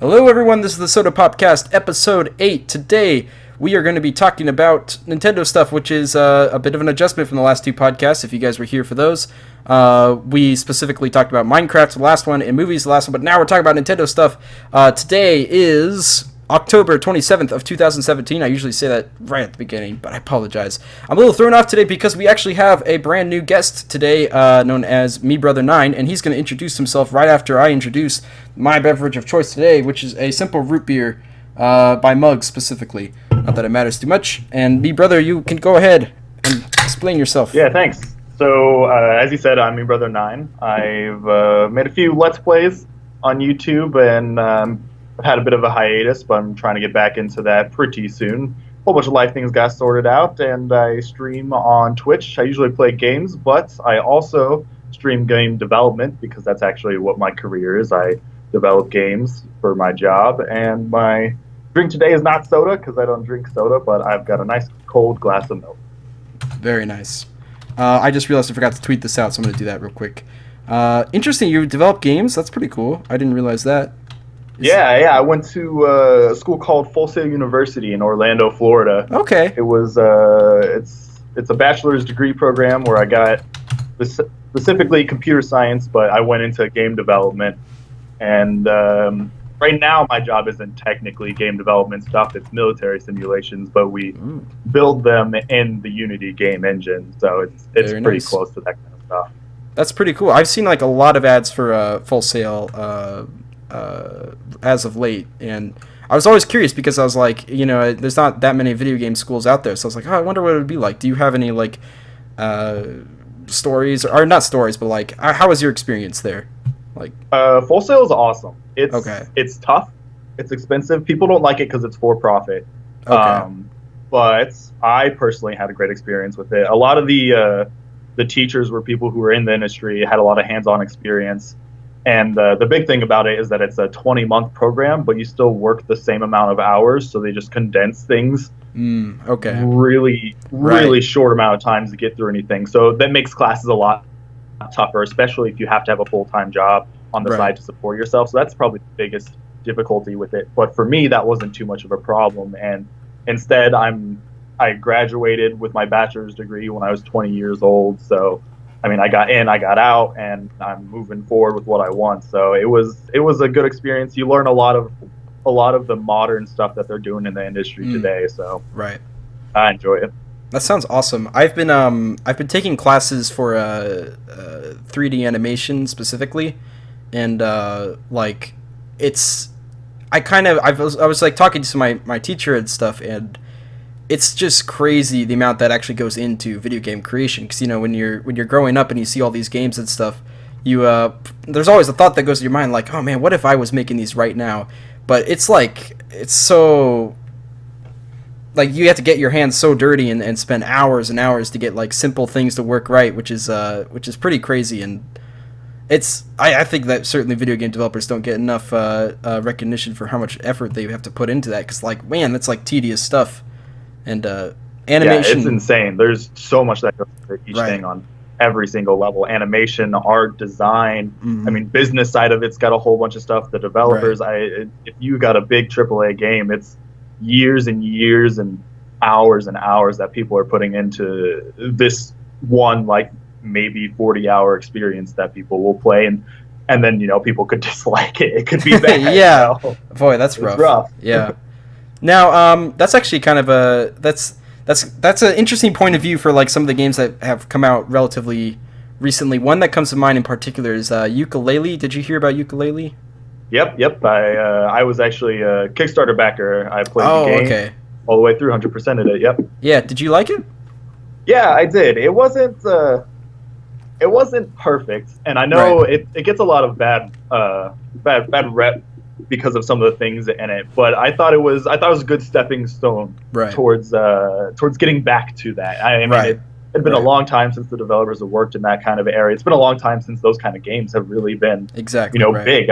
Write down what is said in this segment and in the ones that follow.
Hello, everyone. This is the Soda Popcast, episode 8. Today, we are going to be talking about Nintendo stuff, which is a bit of an adjustment from the last two podcasts, if you guys were here for those. We specifically talked about Minecraft, the last one, and movies, the last one, but now we're talking about Nintendo stuff. Today is October 27th of 2017. I usually say that right at the beginning, but I apologize. I'm a little thrown off today because we actually have a brand new guest today, known as MeBrother9, and he's going to introduce himself right after I introduce my beverage of choice today, which is a simple root beer by Mug specifically. Not that it matters too much. And MeBrother, you can go ahead and explain yourself. Yeah, thanks. So, as you said, I'm MeBrother9. I've made a few Let's Plays on YouTube, and I've had a bit of a hiatus, but I'm trying to get back into that pretty soon. A whole bunch of life things got sorted out, and I stream on Twitch. I usually play games, but I also stream game development because that's actually what my career is. I develop games for my job, and my drink today is not soda because I don't drink soda, but I've got a nice cold glass of milk. Very nice. I just realized I forgot to tweet this out, so I'm going to do that real quick. Interesting, you develop games? That's pretty cool. I didn't realize that. Yeah. I went to a school called Full Sail University in Orlando, Florida. Okay. It was it's a bachelor's degree program where I got specifically computer science, but I went into game development. And right now, my job isn't technically game development stuff; it's military simulations. But we build them in the Unity game engine, so it's Very pretty nice. close to that kind of stuff. That's pretty cool. I've seen like a lot of ads for Full Sail as of late, and I was always curious because I was like, there's not that many video game schools out there, so I was like, I wonder what it would be like. Do you have any like stories, or not stories, but like how was your experience there? Like, Full Sail is awesome. It's tough. It's expensive. People don't like it because it's for profit. Okay. But I personally had a great experience with it. A lot of the teachers were people who were in the industry, had a lot of hands-on experience. And the big thing about it is that it's a 20-month program, but you still work the same amount of hours, so they just condense things Okay. really short amount of time to get through anything. So that makes classes a lot tougher, especially if you have to have a full-time job on the side to support yourself. So that's probably the biggest difficulty with it. But for me, that wasn't too much of a problem. And instead, I graduated with my bachelor's degree when I was 20 years old. So I mean, I got in, I got out, and I'm moving forward with what I want. So it was a good experience. You learn a lot of the modern stuff that they're doing in the industry today. So I enjoy it. That sounds awesome. I've been taking classes for 3D animation specifically, and like I was like talking to my teacher and stuff, and it's just crazy the amount that actually goes into video game creation. Because when you're growing up and you see all these games and stuff, there's always a thought that goes to your mind like, oh man, what if I was making these right now? But it's so like you have to get your hands so dirty and spend hours and hours to get like simple things to work right, which is pretty crazy. And I think that certainly video game developers don't get enough recognition for how much effort they have to put into that. Because like, man, that's like tedious stuff. And animation, yeah, it's insane. There's so much that goes into each thing on every single level. Animation, art, design. I mean, business side of it's got a whole bunch of stuff. The developers, if you got a big AAA game, it's years and years and hours that people are putting into this one, like maybe 40-hour experience that people will play, and then people could dislike it. It could be bad. Yeah, boy, that's rough. It's rough. Yeah. Now, that's actually kind of that's an interesting point of view for like some of the games that have come out relatively recently. One that comes to mind in particular is Yooka-Laylee. Did you hear about Yooka-Laylee? Yep. I was actually a Kickstarter backer. I played the game all the way through, 100%ed it. Yep. Yeah. Did you like it? Yeah, I did. It wasn't perfect, and I know it gets a lot of bad rep because of some of the things in it, but I thought it was a good stepping stone towards getting back to that. I mean, it had been a long time since the developers have worked in that kind of area. It's been a long time since those kind of games have really been big. I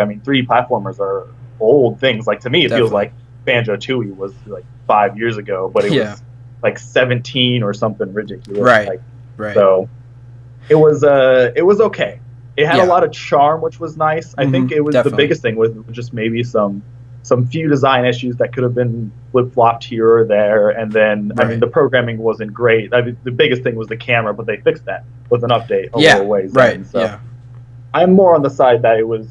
mean, 3D platformers are old things. Like to me, it feels like Banjo-Tooie was like 5 years ago, but it was like 17 or something ridiculous. So it was okay. It had a lot of charm, which was nice. I think it was the biggest thing was just maybe some some few design issues that could have been flip-flopped here or there, and then I mean, the programming wasn't great. I mean, the biggest thing was the camera, but they fixed that with an update a little ways in. So I'm more on the side that it was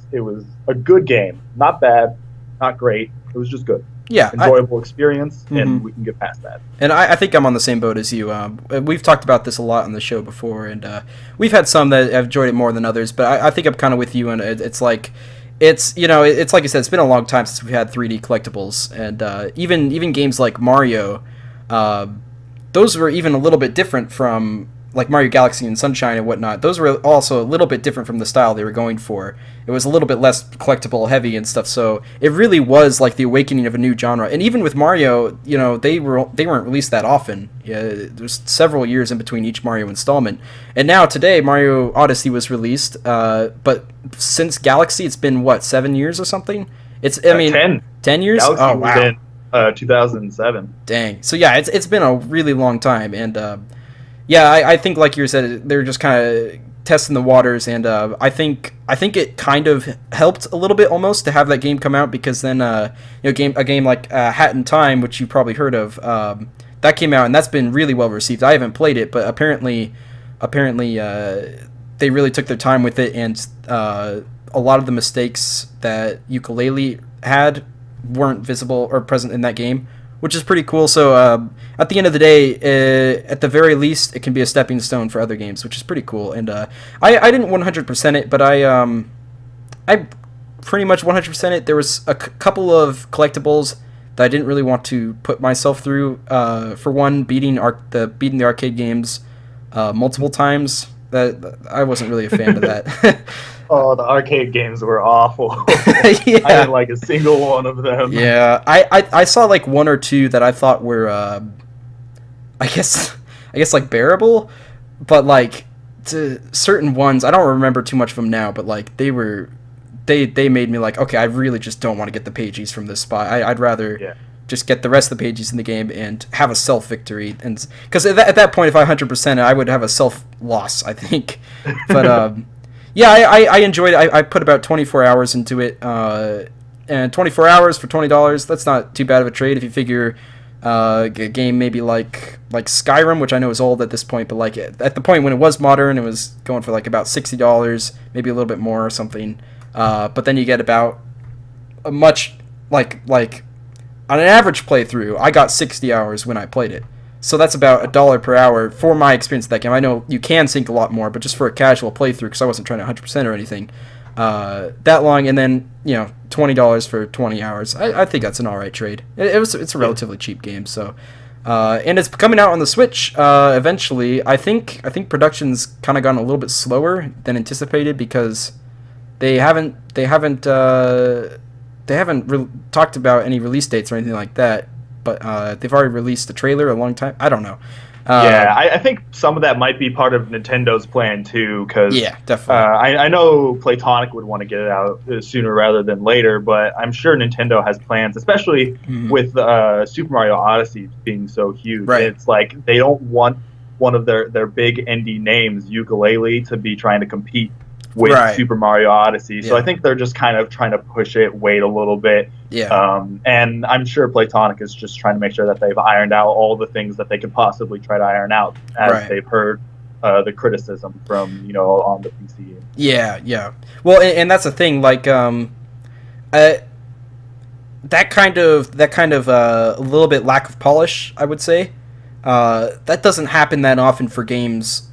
a good game, not bad, not great. It was just good. Yeah, enjoyable experience, and we can get past that. And I think I'm on the same boat as you. We've talked about this a lot on the show before, and we've had some that have enjoyed it more than others. But I think I'm kind of with you, and it's like it's like you said, it's been a long time since we've had 3D collectibles, and even games like Mario, those were even a little bit different from like Mario Galaxy and Sunshine and whatnot. Those were also a little bit different from the style they were going for. It was a little bit less collectible heavy and stuff, so it really was like the awakening of a new genre. And even with Mario, they weren't released that often. There's several years in between each Mario installment. And now today, Mario Odyssey was released, but since Galaxy, it's been 7 years or something? 10 years? Galaxy was in 2007. Dang. So yeah, it's been a really long time, and I think like you said, they're just kind of testing the waters, and I think it kind of helped a little bit almost to have that game come out, because then a game like Hat in Time, which you probably heard of, that came out, and that's been really well received. I haven't played it, but apparently they really took their time with it, and a lot of the mistakes that Yooka-Laylee had weren't visible or present in that game, which is pretty cool. So at the end of the day, at the very least, it can be a stepping stone for other games, which is pretty cool. And I didn't 100% it, but I pretty much 100% it. There was a couple of collectibles that I didn't really want to put myself through. For one, beating the arcade games multiple times. That I wasn't really a fan of that. Oh, the arcade games were awful. Yeah. I didn't like a single one of them. Yeah, I saw like one or two that I thought were, I guess like bearable, but like to certain ones, I don't remember too much of them now, but like they made me like, okay, I really just don't want to get the pages from this spot. I'd rather just get the rest of the pages in the game and have a self victory, and because at that point, if I 100% I would have a self loss, I think. But yeah, I enjoyed it. I put about 24 hours into it, and 24 hours for $20, that's not too bad of a trade if you figure a game maybe like Skyrim, which I know is old at this point, but like at the point when it was modern, it was going for like about $60, maybe a little bit more or something. But then you get about a much like on an average playthrough, I got 60 hours when I played it. So that's about $1 per hour for my experience with that game. I know you can sink a lot more, but just for a casual playthrough, because I wasn't trying to 100% or anything, that long, and then $20 for 20 hours. I think that's an alright trade. It's a relatively cheap game, so and it's coming out on the Switch eventually. I think production's kind of gone a little bit slower than anticipated, because they haven't talked about any release dates or anything like that. But they've already released the trailer a long time. I don't know. I think some of that might be part of Nintendo's plan too, because definitely. I know Playtonic would want to get it out sooner rather than later, but I'm sure Nintendo has plans, especially with Super Mario Odyssey being so huge. Right. It's like they don't want one of their big indie names, Yooka-Laylee, to be trying to compete with Super Mario Odyssey. So I think they're just kind of trying to push it, wait a little bit. And I'm sure Playtonic is just trying to make sure that they've ironed out all the things that they could possibly try to iron out, as they've heard the criticism from, on the PC. Yeah. Well, and that's the thing, like, that kind of a little bit lack of polish, I would say. That doesn't happen that often for games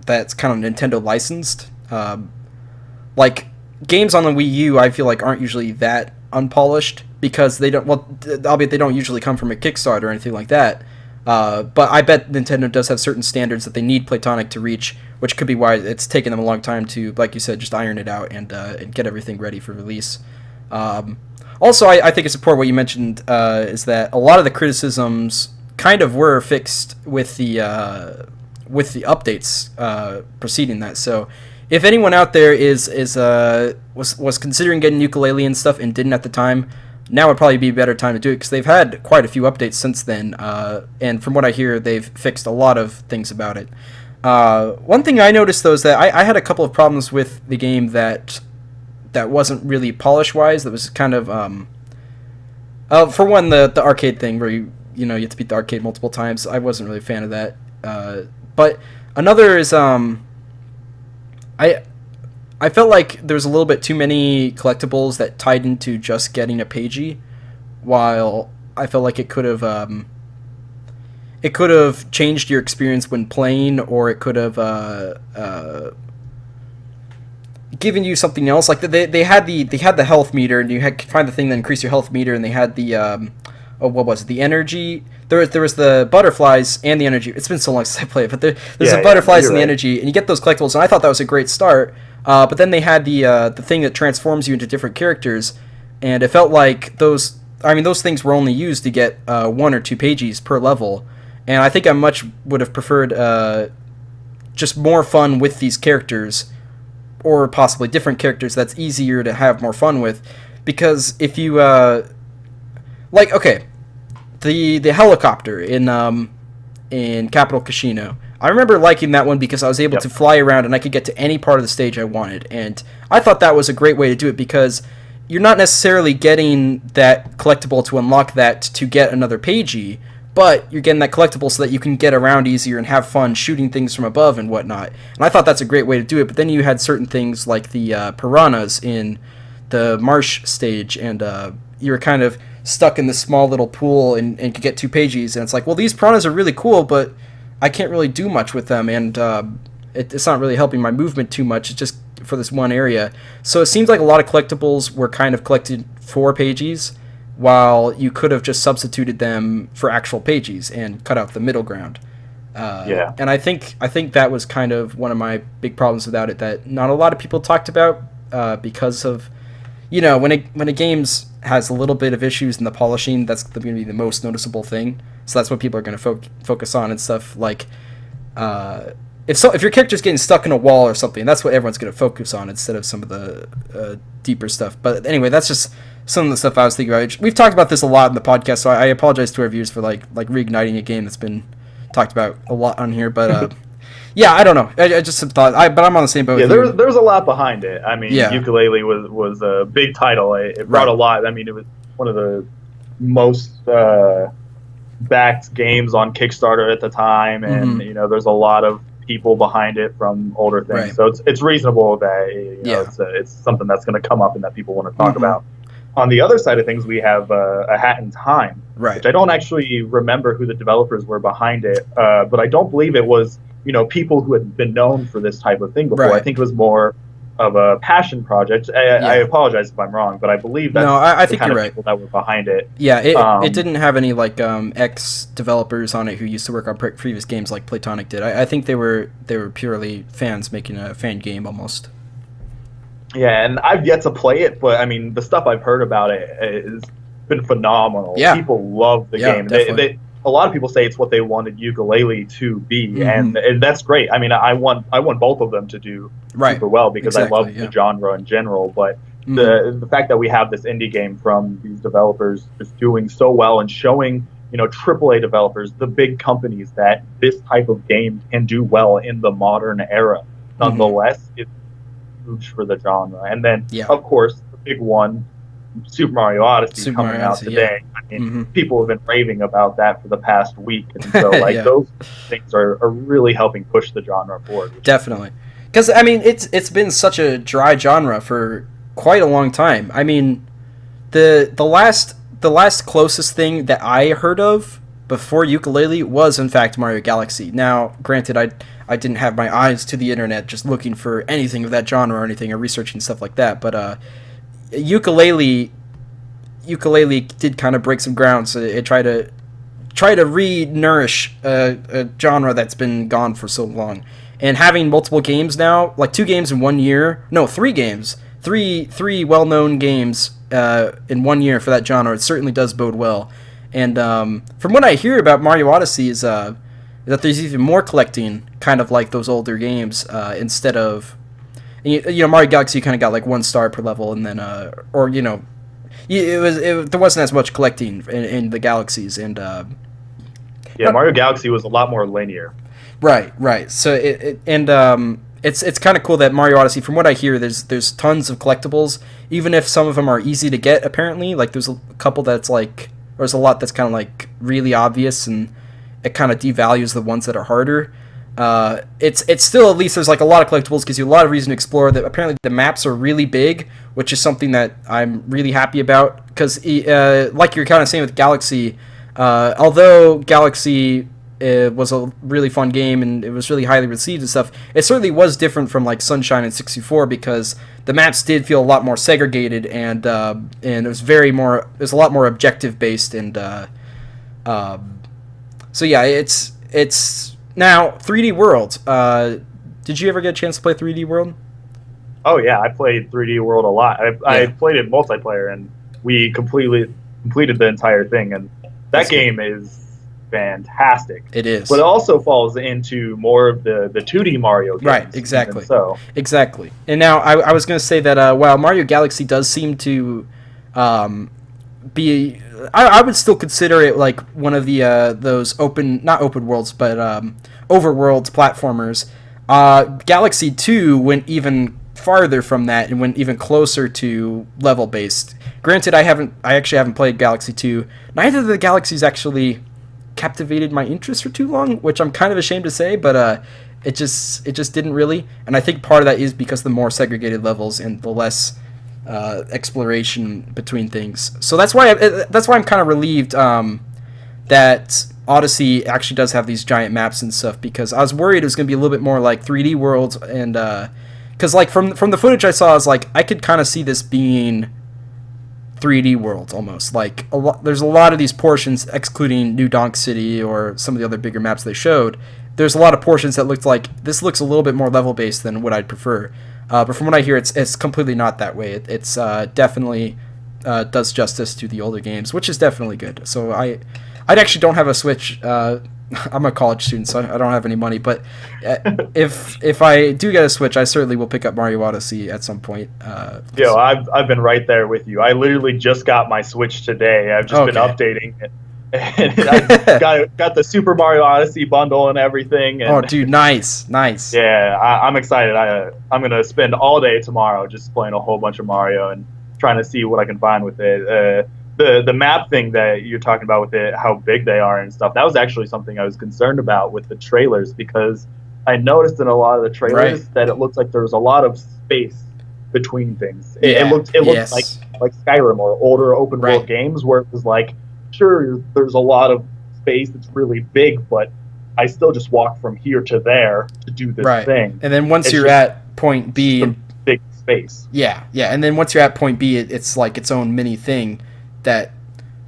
that's kind of Nintendo licensed. Like games on the Wii U, I feel like aren't usually that unpolished, because they don't. Well, albeit they don't usually come from a Kickstarter or anything like that. But I bet Nintendo does have certain standards that they need Playtonic to reach, which could be why it's taken them a long time to, like you said, just iron it out and get everything ready for release. Also, I think it's important what you mentioned is that a lot of the criticisms kind of were fixed with the updates preceding that. So if anyone out there was considering getting Yooka-Laylee and stuff and didn't at the time, now would probably be a better time to do it, because they've had quite a few updates since then, and from what I hear, they've fixed a lot of things about it. One thing I noticed, though, is that I had a couple of problems with the game that wasn't really polish-wise, that was kind of For one, the arcade thing where you have to beat the arcade multiple times. I wasn't really a fan of that. But another is I felt like there was a little bit too many collectibles that tied into just getting a pagey, while I felt like it could have changed your experience when playing, or it could have given you something else. Like they had the health meter, and you could find the thing that increased your health meter, and they had the what was it? The energy. There was the butterflies and the energy. It's been so long since I played it, but there's the butterflies and the energy, and you get those collectibles. And I thought that was a great start. But then they had the thing that transforms you into different characters, and it felt like those things were only used to get 1 or 2 pages per level, and I think I much would have preferred just more fun with these characters, or possibly different characters that's easier to have more fun with, because if you the helicopter in Capital Casino. I remember liking that one because I was able to fly around and I could get to any part of the stage I wanted. And I thought that was a great way to do it, because you're not necessarily getting that collectible to unlock that to get another pagey, but you're getting that collectible so that you can get around easier and have fun shooting things from above and whatnot. And I thought that's a great way to do it. But then you had certain things like the piranhas in the marsh stage, and you were kind of stuck in this small little pool and could get 2 pages. And it's like, well, these piranhas are really cool, but I can't really do much with them, and it's not really helping my movement too much. It's just for this one area. So it seems like a lot of collectibles were kind of collected for pages, while you could have just substituted them for actual pages and cut out the middle ground. And I think that was kind of one of my big problems without it, that not a lot of people talked about, because of, when a game's has a little bit of issues in the polishing, that's going to be the most noticeable thing. So that's what people are going to focus on and stuff. Like, if your character's getting stuck in a wall or something, that's what everyone's going to focus on instead of some of the deeper stuff. But anyway, that's just some of the stuff I was thinking about. We've talked about this a lot in the podcast, so I apologize to our viewers for like reigniting a game that's been talked about a lot on here. But yeah, I don't know. I just thought, but I'm on the same boat. Yeah, there's a lot behind it. I mean, Yooka-Laylee was a big title. It brought a lot. I mean, it was one of the most backed games on Kickstarter at the time, and there's a lot of people behind it from older things. Right. So it's reasonable that it's something that's going to come up and that people want to talk about. On the other side of things, we have A Hat in Time, which I don't actually remember who the developers were behind it, but I don't believe it was people who had been known for this type of thing before. I think it was more of a passion project. I apologize if I'm wrong, but I believe that's I think you're right. People that were behind it. Yeah, it didn't have any like ex-developers on it who used to work on previous games like Platonic did. I think they were purely fans making a fan game almost. Yeah, and I've yet to play it, but I mean, the stuff I've heard about it has been phenomenal. Yeah. People love the game. They a lot of people say it's what they wanted Yooka-Laylee to be, and that's great. I mean, I want both of them to do super well, because I love the genre in general. But the fact that we have this indie game from these developers just doing so well and showing AAA developers, the big companies, that this type of game can do well in the modern era, nonetheless, it's huge for the genre. And then, of course, the big one, Super Mario Odyssey coming out today. I mean, people have been raving about that for the past week, and so those things are really helping push the genre forward. Definitely, because I mean, it's been such a dry genre for quite a long time. I mean, the last closest thing that I heard of before Yooka-Laylee was in fact Mario Galaxy. Now, granted, I didn't have my eyes to the internet just looking for anything of that genre or anything, or researching stuff like that, but Yooka-Laylee did kind of break some ground. So it tried to re-nourish a genre that's been gone for so long, and having multiple games now, like 2 games in 1 year, no, 3 games, three well-known games in 1 year for that genre, it certainly does bode well. And from what I hear about Mario Odyssey is that there's even more collecting, kind of like those older games, instead of Mario Galaxy kind of got like 1 star per level, and then there wasn't as much collecting in the galaxies, and Mario Galaxy was a lot more linear. Right. So it it's kind of cool that Mario Odyssey, from what I hear, there's tons of collectibles, even if some of them are easy to get. Apparently, like there's a couple that's like, or there's a lot that's kind of like really obvious, and it kind of devalues the ones that are harder. It's still, at least there's like a lot of collectibles, gives you a lot of reason to explore. That apparently the maps are really big, which is something that I'm really happy about, because like you're kind of saying with Galaxy, although Galaxy was a really fun game and it was really highly received and stuff, it certainly was different from like Sunshine and 64, because the maps did feel a lot more segregated, and it was it was a lot more objective based, and so yeah, it's now 3D World. Did you ever get a chance to play 3D World? Oh yeah, I played 3D World a lot. I played it multiplayer, and we completed the entire thing, and that game is fantastic. It is. But it also falls into more of the 2D Mario games. Right, exactly. So exactly. And now I was going to say that while Mario Galaxy does seem to be, I would still consider it like one of the those not open worlds, but overworld platformers. Galaxy 2 went even farther from that and went even closer to level based. Granted, I actually haven't played Galaxy 2. Neither of the Galaxies actually captivated my interest for too long, which I'm kind of ashamed to say, but it just didn't really. And I think part of that is because the more segregated levels and the less exploration between things. So that's why I'm kind of relieved that Odyssey actually does have these giant maps and stuff, because I was worried it was going to be a little bit more like 3D World, and because like from the footage I saw, I was like, I could kind of see this being 3D World almost. Like there's a lot of these portions, excluding New Donk City or some of the other bigger maps they showed. There's a lot of portions that looked like this looks a little bit more level based than what I'd prefer. But from what I hear, it's completely not that way. It's definitely does justice to the older games, which is definitely good. So I actually don't have a Switch. I'm a college student, so I don't have any money. But if I do get a Switch, I certainly will pick up Mario Odyssey at some point. I've been right there with you. I literally just got my Switch today. I've just been updating it. And I got the Super Mario Odyssey bundle and everything. And, oh, dude, nice. Yeah, I'm excited. I'm gonna spend all day tomorrow just playing a whole bunch of Mario and trying to see what I can find with it. The map thing that you're talking about with it, how big they are and stuff, that was actually something I was concerned about with the trailers, because I noticed in a lot of the trailers that it looked like there was a lot of space between things. It looked like Skyrim or older open world games, where it was like, sure, there's a lot of space that's really big, but I still just walk from here to there to do this thing. And then once you're at point B, big space. Yeah. And then once you're at point B, it's like its own mini thing that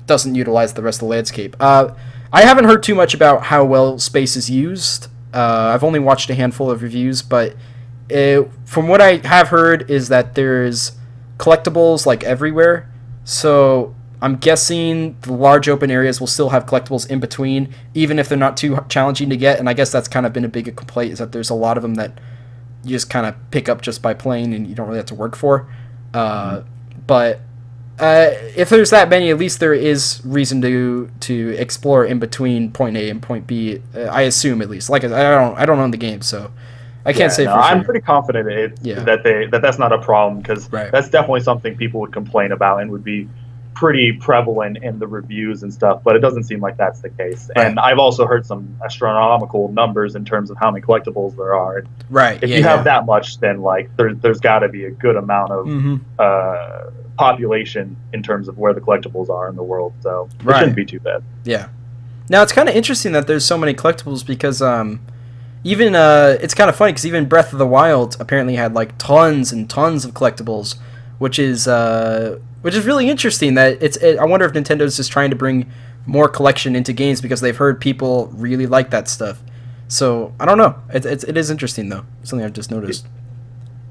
doesn't utilize the rest of the landscape. I haven't heard too much about how well space is used. I've only watched a handful of reviews, but from what I have heard is that there's collectibles like everywhere. So I'm guessing the large open areas will still have collectibles in between, even if they're not too challenging to get. And I guess that's kind of been a big complaint, is that there's a lot of them that you just kind of pick up just by playing and you don't really have to work for. But if there's that many, at least there is reason to explore in between point A and point B. I assume, at least. Like I don't own the game, so I can't say for sure. I'm pretty confident that's not a problem, because that's definitely something people would complain about and would be pretty prevalent in the reviews and stuff, but it doesn't seem like that's the case. Right. And I've also heard some astronomical numbers in terms of how many collectibles there are. If you have that much, then like there's got to be a good amount of population in terms of where the collectibles are in the world, so it shouldn't be too bad. Yeah. Now it's kind of interesting that there's so many collectibles, because even it's kind of funny because even Breath of the Wild apparently had like tons and tons of collectibles, which is really interesting. I wonder if Nintendo's just trying to bring more collection into games because they've heard people really like that stuff. So I don't know. It is interesting though. Something I've just noticed.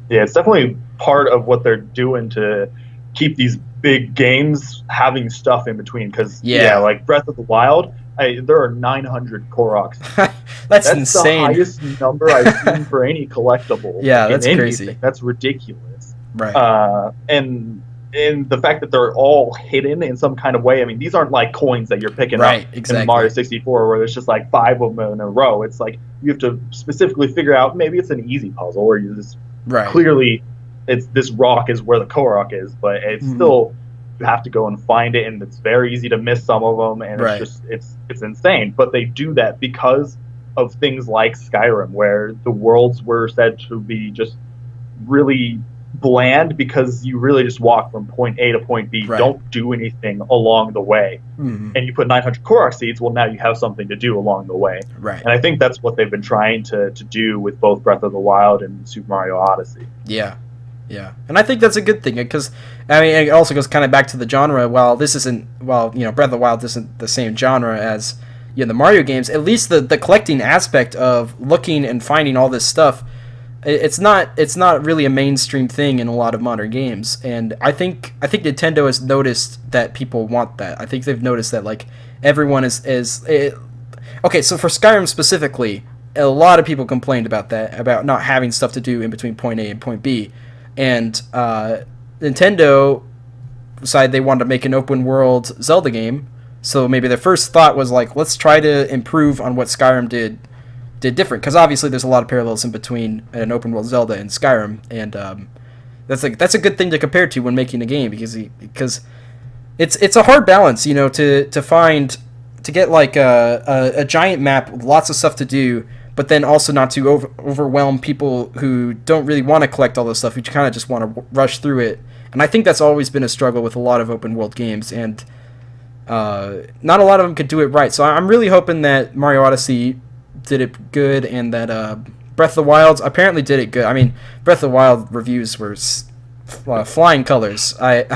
Yeah, it's definitely part of what they're doing to keep these big games having stuff in between. Because like Breath of the Wild, there are 900 Koroks. That's insane. The highest number I've seen for any collectible. Yeah, that's crazy. That's ridiculous. Right. And and the fact that they're all hidden in some kind of way. I mean, these aren't like coins that you're picking up in Mario 64 where there's just like 5 of them in a row. It's like you have to specifically figure out, maybe it's an easy puzzle or you just clearly it's this rock is where the Korok is, but it's still, you have to go and find it, and it's very easy to miss some of them, and it's just it's insane. But they do that because of things like Skyrim, where the worlds were said to be just really bland because you really just walk from point A to point B, don't do anything along the way, and you put 900 Korok seeds. Well, now you have something to do along the way, and I think that's what they've been trying to do with both Breath of the Wild and Super Mario Odyssey. Yeah, and I think that's a good thing, because I mean it also goes kind of back to the genre. While this isn't, Breath of the Wild isn't the same genre as the Mario games, at least the collecting aspect of looking and finding all this stuff, it's not really a mainstream thing in a lot of modern games. And I think Nintendo has noticed that people want that. I think they've noticed that like everyone is okay. So for Skyrim specifically, a lot of people complained about that, about not having stuff to do in between point A and point B. And Nintendo decided they wanted to make an open world Zelda game. So maybe their first thought was like, let's try to improve on what Skyrim did different, because obviously there's a lot of parallels in between an open world Zelda and Skyrim, and that's a good thing to compare to when making a game, because it's a hard balance, to find, to get like a giant map with lots of stuff to do, but then also not to overwhelm people who don't really want to collect all this stuff, who kind of just want to rush through it. And I think that's always been a struggle with a lot of open world games, and not a lot of them could do it right. So I'm really hoping that Mario Odyssey did it good, and that Breath of the Wild apparently did it good. I mean, Breath of the Wild reviews were flying colors. I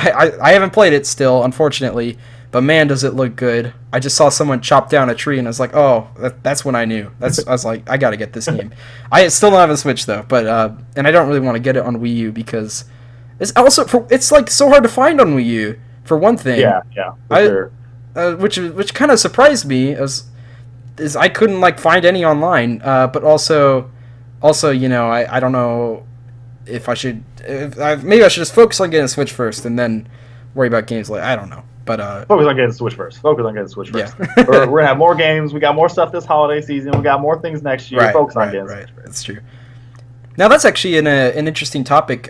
haven't played it still, unfortunately, but man, does it look good. I just saw someone chop down a tree, and I was like, oh, that's when I knew. I was like, I gotta get this game. I still don't have a Switch though, but and I don't really want to get it on Wii U, because it's also it's like so hard to find on Wii U, for one thing. Yeah, for sure. Which kind of surprised me, is I couldn't like find any online, but also I don't know if I should, maybe I should just focus on getting a Switch first and then worry about games later. I don't know, but focus on getting a Switch first. Yeah. we're gonna have more games. We got more stuff this holiday season. We got more things next year. Focus on getting a Switch first. That's true. Now that's actually an interesting topic.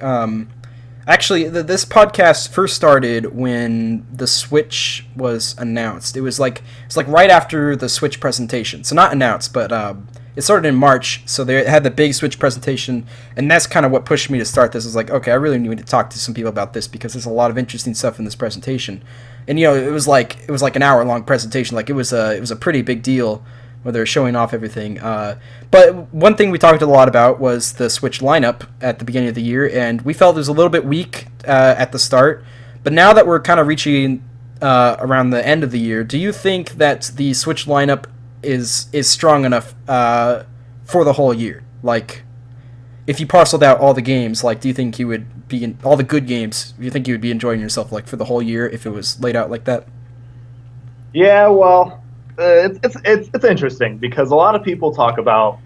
Actually, this podcast first started when the Switch was announced. It was like right after the Switch presentation. So not announced, but it started in March. So they had the big Switch presentation, and that's kind of what pushed me to start this. I was like, okay, I really need to talk to some people about this, because there's a lot of interesting stuff in this presentation. And it was like an hour-long presentation. Like it was a pretty big deal, where they're showing off everything. But one thing we talked a lot about was the Switch lineup at the beginning of the year, and we felt it was a little bit weak at the start. But now that we're kind of reaching around the end of the year, do you think that the Switch lineup is strong enough for the whole year? Like, if you parceled out all the games, like, do you think you would be in all the good games? Do you think you would be enjoying yourself like for the whole year if it was laid out like that? Yeah, well. It's interesting, because a lot of people talk about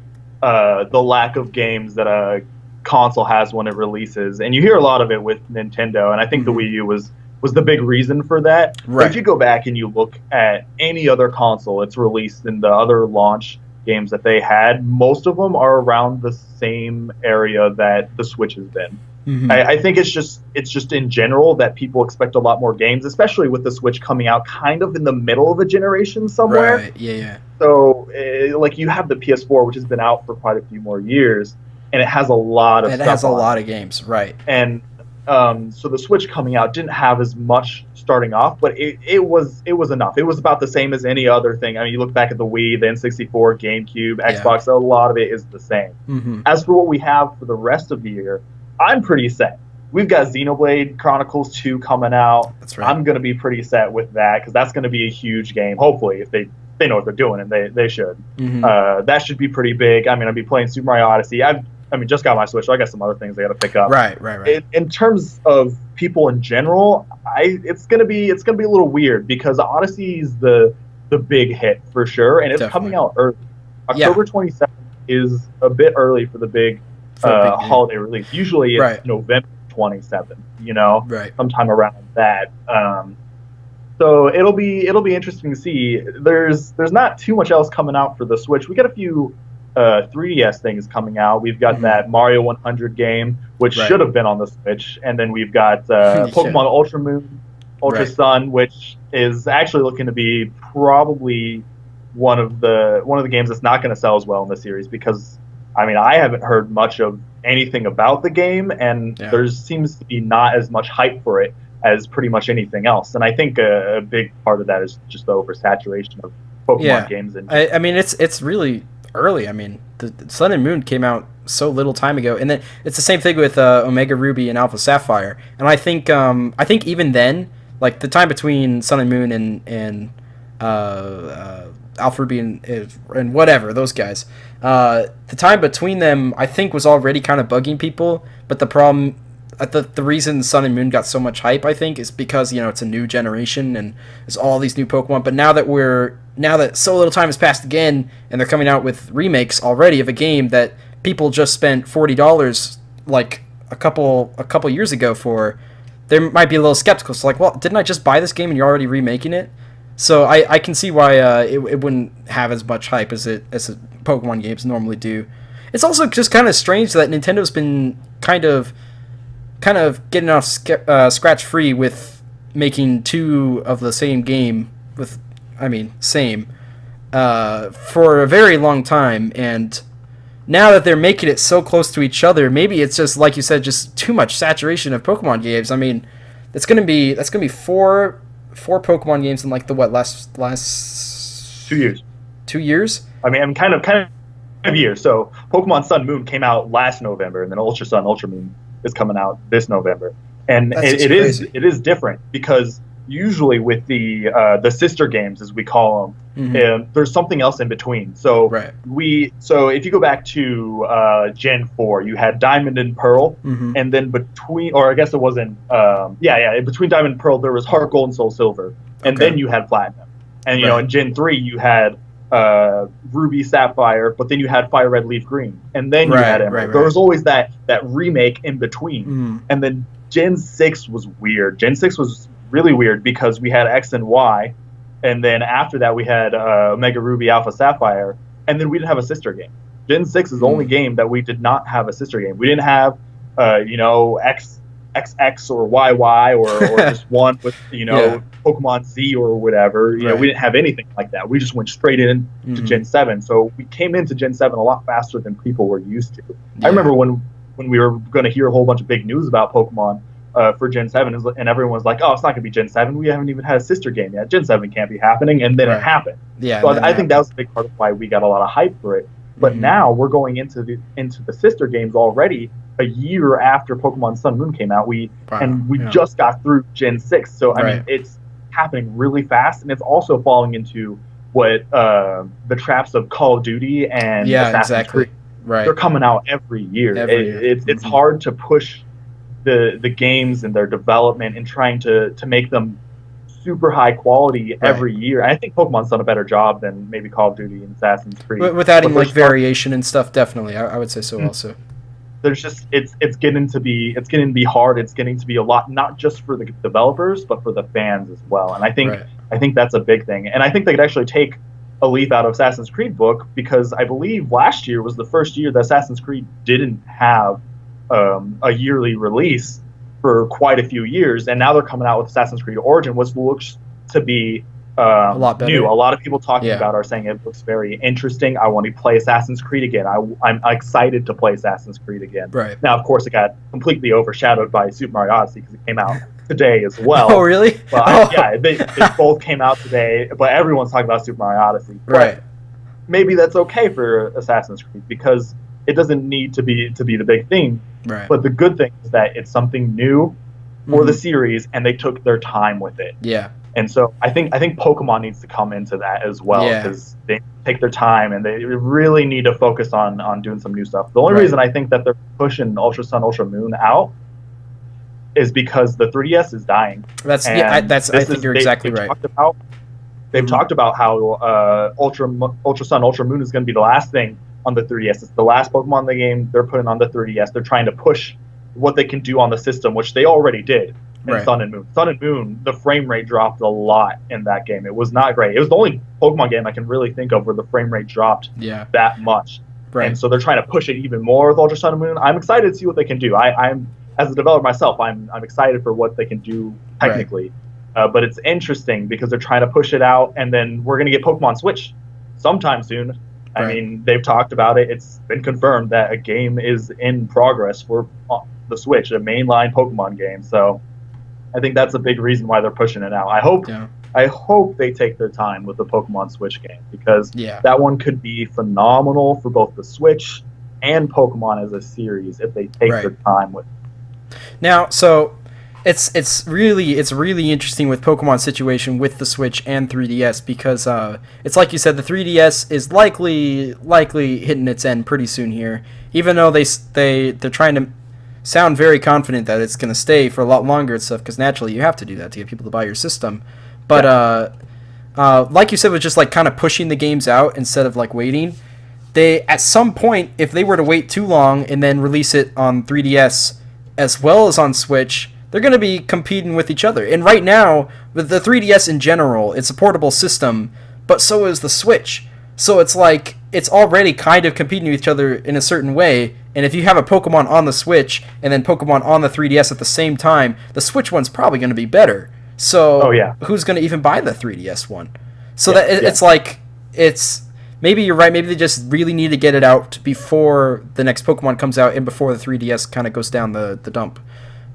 the lack of games that a console has when it releases, and you hear a lot of it with Nintendo, and I think the Wii U was the big reason for that. Right. But if you go back and you look at any other console it's released in the other launch games that they had, most of them are around the same area that the Switch has been. I think it's just in general that people expect a lot more games, especially with the Switch coming out kind of in the middle of a generation somewhere. Right. Yeah. So, like, you have the PS4, which has been out for quite a few more years, and it has a lot of stuff. It has a lot of games, right? And so the Switch coming out didn't have as much starting off, but it was enough. It was about the same as any other thing. I mean, you look back at the Wii, the N64, GameCube, Xbox. A lot of it is the same. As for what we have for the rest of the year, I'm pretty set. We've got Xenoblade Chronicles 2 coming out. That's right. I'm going to be pretty set with that, because that's going to be a huge game. Hopefully, if they know what they're doing, and they should. That should be pretty big. I mean, I'll be playing Super Mario Odyssey. I just got my Switch, so I got some other things I got to pick up. Right. In terms of people in general, it's gonna be a little weird, because Odyssey's the big hit for sure, and it's coming out early. October 27th is a bit early for the big holiday release. Usually it's November 2027, right, sometime around that. So it'll be interesting to see. There's not too much else coming out for the Switch. We got a few 3DS things coming out. We've got that Mario 100 game, which should have been on the Switch, and then we've got Pokemon Ultra Moon, Ultra Sun, which is actually looking to be probably one of the games that's not going to sell as well in the series, because I haven't heard much of anything about the game, and there seems to be not as much hype for it as pretty much anything else. And I think a big part of that is just the oversaturation of Pokemon games. And it's really early. The Sun and Moon came out so little time ago, and then it's the same thing with Omega Ruby and Alpha Sapphire. And I think even then, like the time between Sun and Moon and Alpha Ruby and whatever, those guys, the time between them I think was already kind of bugging people. But the problem, the reason Sun and Moon got so much hype, I think, is because it's a new generation and there's all these new Pokemon. But now that so little time has passed again, and they're coming out with remakes already of a game that people just spent $40 like a couple years ago for, they might be a little skeptical. So like, well, didn't I just buy this game and you're already remaking it? So I can see why it wouldn't have as much hype as Pokemon games normally do. It's also just kind of strange that Nintendo's been kind of getting off scratch free with making two of the same game for a very long time, and now that they're making it so close to each other, maybe it's just like you said, just too much saturation of Pokemon games. That's gonna be four Pokemon games in like the last 2 years. 2 years? Kind of years. So Pokemon Sun Moon came out last November, and then Ultra Sun Ultra Moon is coming out this November. And it is different, because usually with the sister games, as we call them, there's something else in between. So if you go back to Gen 4, you had Diamond and Pearl, and then between between Diamond and Pearl there was Heart Gold and Soul Silver, and then you had Platinum, and in Gen 3 you had Ruby Sapphire, but then you had Fire Red Leaf Green, and then you had Emerald. There was always that remake in between. And then Gen 6 was weird. Gen 6 was really weird because we had X and Y, and then after that we had Omega Ruby Alpha Sapphire, and then we didn't have a sister game. Gen 6 is the only game that we did not have a sister game. We didn't have XX or YY or just one with Pokemon Z or whatever. We didn't have anything like that. We just went straight into Gen 7. So we came into Gen 7 a lot faster than people were used to. I remember when we were going to hear a whole bunch of big news about Pokemon for Gen 7, and everyone was like, oh, it's not going to be Gen 7. We haven't even had a sister game yet. Gen 7 can't be happening. And then it happened. So I think that was a big part of why we got a lot of hype for it. But now we're going into the sister games already a year after Pokemon Sun Moon came out. We just got through Gen 6. So, it's happening really fast. And it's also falling into what the traps of Call of Duty and Assassin's Creed. They're coming out every year. It's hard to push the games and their development and trying to make them super high quality every year. And I think Pokemon's done a better job than maybe Call of Duty and Assassin's Creed. With adding variation and stuff, definitely. I would say so also. There's just it's getting to be hard. It's getting to be a lot, not just for the developers, but for the fans as well. And I think that's a big thing. And I think they could actually take a leaf out of Assassin's Creed book, because I believe last year was the first year that Assassin's Creed didn't have a yearly release for quite a few years, and now they're coming out with Assassin's Creed Origin, which looks to be a lot better. New. A lot of people talking about are saying it looks very interesting. I want to play Assassin's Creed again. I'm excited to play Assassin's Creed again. Now, of course, it got completely overshadowed by Super Mario Odyssey because it came out today as well. Oh, really? But they both came out today, but everyone's talking about Super Mario Odyssey. But maybe that's okay for Assassin's Creed, because it doesn't need to be the big thing. But the good thing is that it's something new for the series, and they took their time with it. And so I think Pokemon needs to come into that as well, because they take their time and they really need to focus on doing some new stuff. The only reason I think that they're pushing Ultra Sun, Ultra Moon out is because the 3DS is dying. I think you're exactly right. They've talked about how Ultra Sun, Ultra Moon is going to be the last thing on the 3DS. It's the last Pokemon in the game they're putting on the 3DS. They're trying to push what they can do on the system, which they already did in Right. Sun and Moon. Sun and Moon, the frame rate dropped a lot in that game. It was not great. It was the only Pokemon game I can really think of where the frame rate dropped that much. Right. And so they're trying to push it even more with Ultra Sun and Moon. I'm excited to see what they can do. I'm as a developer myself, I'm excited for what they can do technically. Right. But it's interesting because they're trying to push it out, and then we're going to get Pokemon Switch sometime soon. I mean, they've talked about it. It's been confirmed that a game is in progress for the Switch, a mainline Pokemon game. So I think that's a big reason why they're pushing it out. I hope they take their time with the Pokemon Switch game, because that one could be phenomenal for both the Switch and Pokemon as a series if they take their time with it. Now, so it's really interesting with Pokemon's situation with the Switch and 3DS, because it's like you said, the 3DS is likely hitting its end pretty soon here, even though they're trying to sound very confident that it's going to stay for a lot longer and stuff, because naturally you have to do that to get people to buy your system. But like you said, with just like kind of pushing the games out instead of like waiting, they at some point, if they were to wait too long and then release it on 3DS as well as on Switch, they're going to be competing with each other. And right now, with the 3DS in general, it's a portable system, but so is the Switch. So it's like it's already kind of competing with each other in a certain way. And if you have a Pokemon on the Switch and then Pokemon on the 3DS at the same time, the Switch one's probably going to be better. So who's going to even buy the 3DS one? So it's like, maybe you're right. Maybe they just really need to get it out before the next Pokemon comes out and before the 3DS kind of goes down the dump.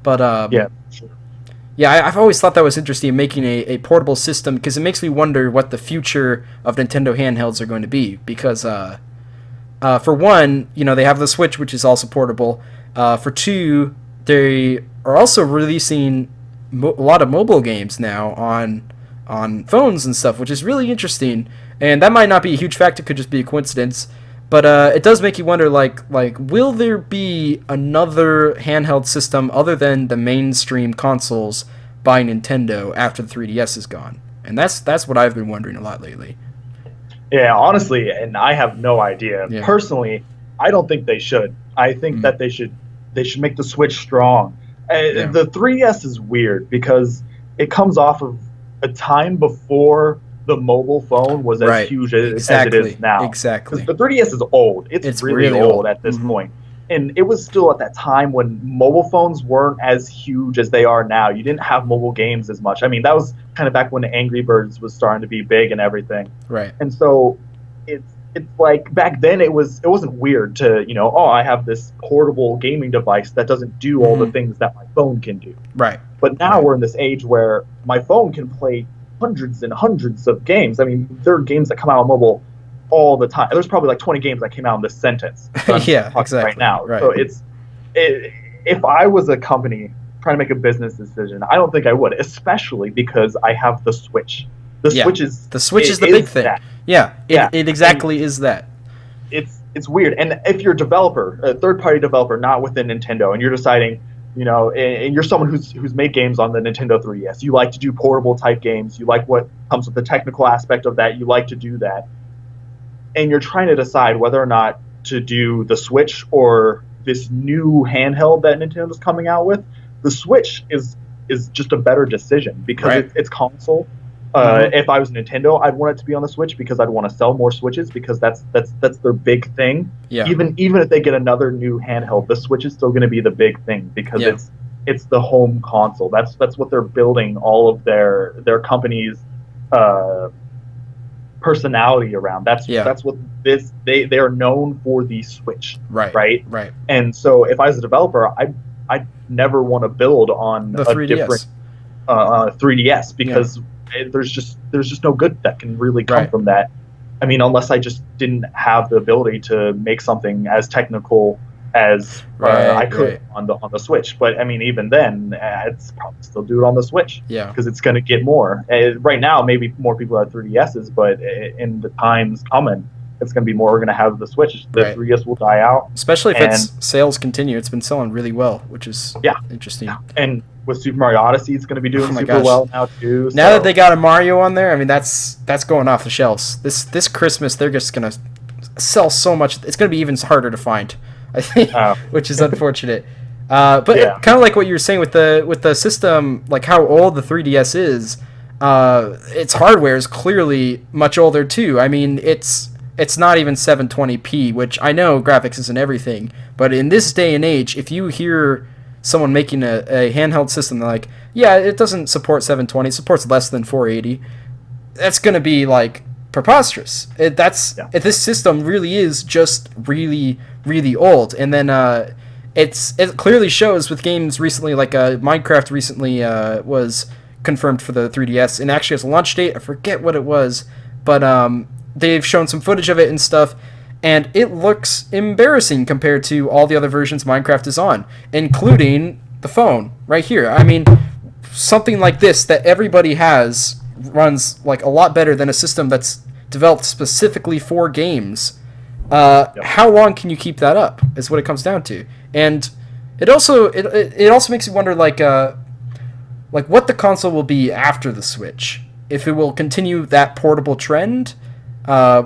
But I've always thought that was interesting, making a portable system, because it makes me wonder what the future of Nintendo handhelds are going to be. Because for one, they have the Switch, which is also portable. For two, they are also releasing a lot of mobile games now on phones and stuff, which is really interesting. And that might not be a huge factor; it could just be a coincidence. But it does make you wonder, like, will there be another handheld system other than the mainstream consoles by Nintendo after the 3DS is gone? And that's what I've been wondering a lot lately. Yeah, honestly, and I have no idea. Yeah. Personally, I don't think they should. I think that they should make the Switch strong. The 3DS is weird because it comes off of a time before the mobile phone was as huge as it is now. Exactly. The 3DS is old. It's really old at this point. And it was still at that time when mobile phones weren't as huge as they are now. You didn't have mobile games as much. I mean, that was kind of back when the Angry Birds was starting to be big and everything. Right. And so it's like back then it wasn't weird to, I have this portable gaming device that doesn't do all the things that my phone can do. Right. But now we're in this age where my phone can play hundreds and hundreds of games. I mean, there are games that come out on mobile all the time. There's probably like 20 games that came out in this sentence. Exactly. Right now. Right. So if I was a company trying to make a business decision, I don't think I would, especially because I have the Switch. The Switch is the big thing. It exactly is that. It's weird. And if you're a developer, a third-party developer, not within Nintendo, and you're deciding, and you're someone who's made games on the Nintendo 3DS. You like to do portable type games. You like what comes with the technical aspect of that. You like to do that. And you're trying to decide whether or not to do the Switch or this new handheld that Nintendo's coming out with. The Switch is just a better decision because it's console. If I was Nintendo, I'd want it to be on the Switch because I'd want to sell more Switches because that's their big thing. Yeah. Even if they get another new handheld, the Switch is still going to be the big thing because it's the home console. That's what they're building all of their company's personality around. That's what they are known for, the Switch. Right. And so if I was a developer, I'd never want to build on the 3DS. Different 3DS because there's just no good that can really come from that. I mean, unless I just didn't have the ability to make something as technical as I could on the Switch. But I mean, even then, it's probably still do it on the Switch. Yeah, because it's going to get more. Right now, maybe more people have 3DSs, but in the times coming, it's going to be more. We're going to have the Switch. The 3DS will die out, especially if its sales continue. It's been selling really well, which is interesting. Yeah. And with Super Mario Odyssey, it's going to be doing well now too. Now that they got a Mario on there, I mean that's going off the shelves. This Christmas, they're just going to sell so much. It's going to be even harder to find, I think, which is unfortunate. But kind of like what you were saying with the system, like how old the 3DS is, its hardware is clearly much older too. I mean, it's not even 720p, which I know graphics isn't everything, but in this day and age, if you hear someone making a handheld system, they're like, yeah, it doesn't support 720, it supports less than 480, that's going to be like preposterous. If this system really is just really, really old. And then it clearly shows with games recently, like Minecraft recently was confirmed for the 3DS, and actually has a launch date. I forget what it was, but they've shown some footage of it and stuff, and it looks embarrassing compared to all the other versions Minecraft is on, including the phone right here. I mean, something like this that everybody has runs like a lot better than a system that's developed specifically for games. How long can you keep that up is what it comes down to. And it also makes you wonder like what the console will be after the Switch. If it will continue that portable trend,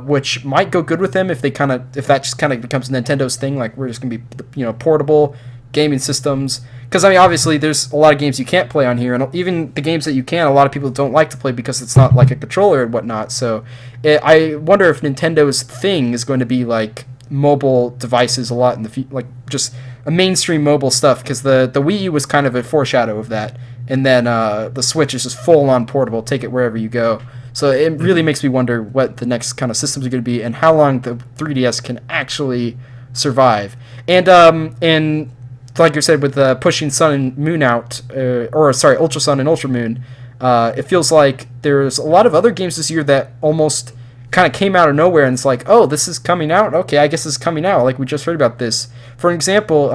which might go good with them if that just kind of becomes Nintendo's thing, like we're just gonna be portable gaming systems. Because I mean, obviously, there's a lot of games you can't play on here, and even the games that you can, a lot of people don't like to play because it's not like a controller and whatnot. So, I wonder if Nintendo's thing is going to be like mobile devices a lot in the like just a mainstream mobile stuff. Because the Wii U was kind of a foreshadow of that, and then the Switch is just full on portable, take it wherever you go. So it really makes me wonder what the next kind of systems are going to be and how long the 3DS can actually survive. And like you said, with pushing Sun and Moon out, Ultra Sun and Ultra Moon, it feels like there's a lot of other games this year that almost kind of came out of nowhere, and it's like, oh, this is coming out? Okay, I guess this is coming out. Like, we just heard about this. For example,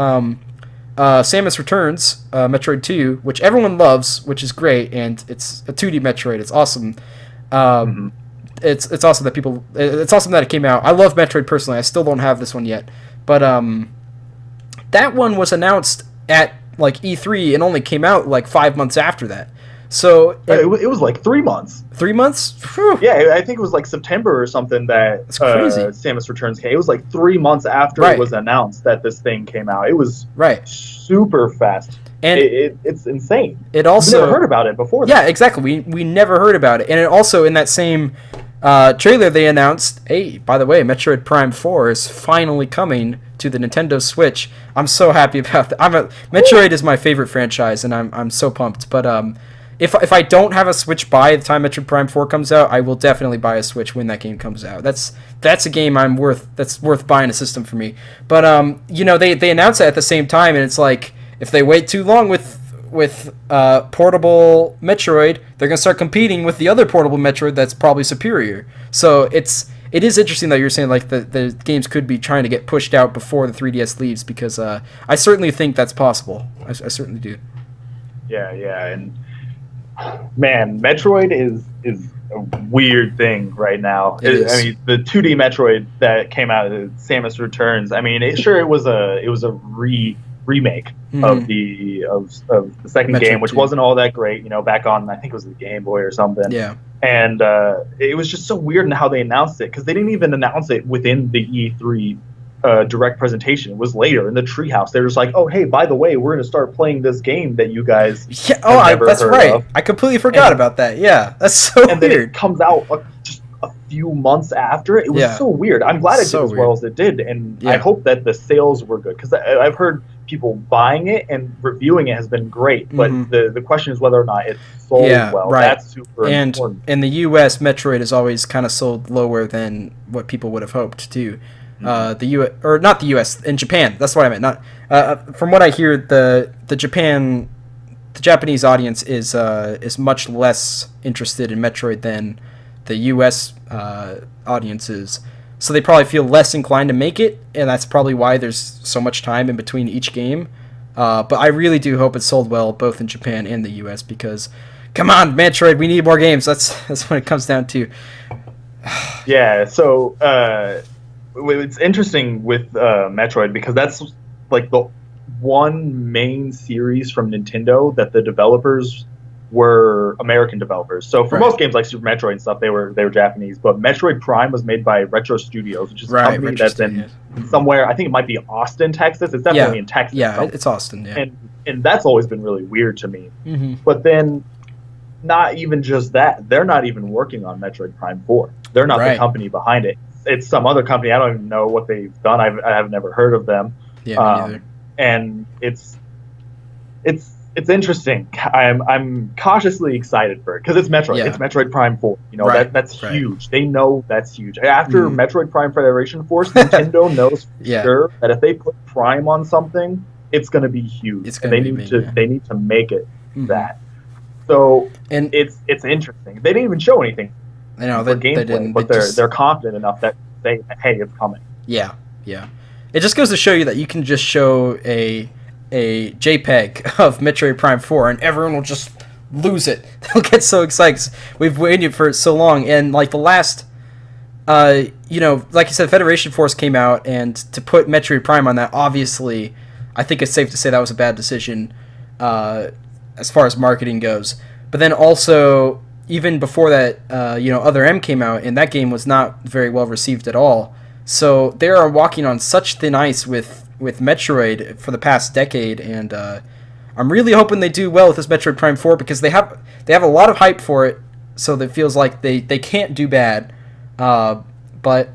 Samus Returns, Metroid 2, which everyone loves, which is great, and it's a 2D Metroid. It's awesome. It's awesome that it's awesome that it came out. I love Metroid personally. I still don't have this one yet, but that one was announced at like E3 and only came out like 5 months after that. So it was like 3 months. 3 months? Whew. Yeah, I think it was like September or something that Samus Returns came. It was like 3 months after it was announced that this thing came out. It was super fast. And it's insane. It also we never heard about it before. Yeah, exactly. We never heard about it. And it also, in that same trailer, they announced, hey, by the way, Metroid Prime 4 is finally coming to the Nintendo Switch. I'm so happy about that. Metroid is my favorite franchise, and I'm so pumped. But if I don't have a Switch by the time Metroid Prime 4 comes out, I will definitely buy a Switch when that game comes out. That's a game that's worth buying a system for me. But they announced it at the same time, and it's like, if they wait too long with portable Metroid, they're gonna start competing with the other portable Metroid that's probably superior. So it is interesting that you're saying like the games could be trying to get pushed out before the 3DS leaves, because I certainly think that's possible. I certainly do. Yeah, and man, Metroid is a weird thing right now. I mean, the 2D Metroid that came out, Samus Returns. I mean, it was a remake of the second Metroid game, which 2. wasn't all that great, back on, I think it was the Game Boy or something. Yeah. And it was just so weird in how they announced it, because they didn't even announce it within the E3 direct presentation. It was later in the treehouse. They were just like, oh, hey, by the way, we're going to start playing this game that you guys that's right. Of. I completely forgot about that. Yeah, that's so weird. Then it comes out just a few months after. It was so weird. I'm glad it did as well as it did, and I hope that the sales were good, because I've heard people buying it and reviewing it has been great, but the question is whether or not it's sold well. Right. That's super important. In the U.S., Metroid is always kind of sold lower than what people would have hoped too. The U.S. or not the U.S. in Japan. That's what I meant. Not from what I hear, the Japanese audience is much less interested in Metroid than the U.S. audience is. So they probably feel less inclined to make it, and that's probably why there's so much time in between each game. But I really do hope it's sold well, both in Japan and the U.S., because, come on, Metroid, we need more games. That's what it comes down to. Yeah, so it's interesting with Metroid, because that's like the one main series from Nintendo that the developers were American developers. So for most games like Super Metroid and stuff, they were Japanese. But Metroid Prime was made by Retro Studios, which is a company that's in somewhere. I think it might be Austin, Texas. It's definitely in Texas. Yeah, it's Austin. Yeah, and that's always been really weird to me. Mm-hmm. But then, not even just that, they're not even working on Metroid Prime 4. They're not the company behind it. It's some other company. I don't even know what they've done. I have never heard of them. Yeah, me neither. And it's interesting. I'm cautiously excited for it because it's Metroid. Yeah. It's Metroid Prime 4. You know, that's huge. They know that's huge. After Metroid Prime Federation Force, Nintendo knows for sure that if they put Prime on something, it's going to be huge. They need to make it that. So and it's interesting. They didn't even show anything. I know for gameplay, they didn't, but they're confident enough that they hey, it's coming. Yeah, yeah. It just goes to show you that you can just show a JPEG of Metroid Prime 4 and everyone will just lose it. They'll get so excited. We've waited for so long, and like the last, like you said, Federation Force came out, and to put Metroid Prime on that, obviously, I think it's safe to say that was a bad decision as far as marketing goes. But then also, even before that, Other M came out, and that game was not very well received at all. So they are walking on such thin ice with Metroid for the past decade, and I'm really hoping they do well with this Metroid Prime 4 because they have a lot of hype for it, so that it feels like they can't do bad. But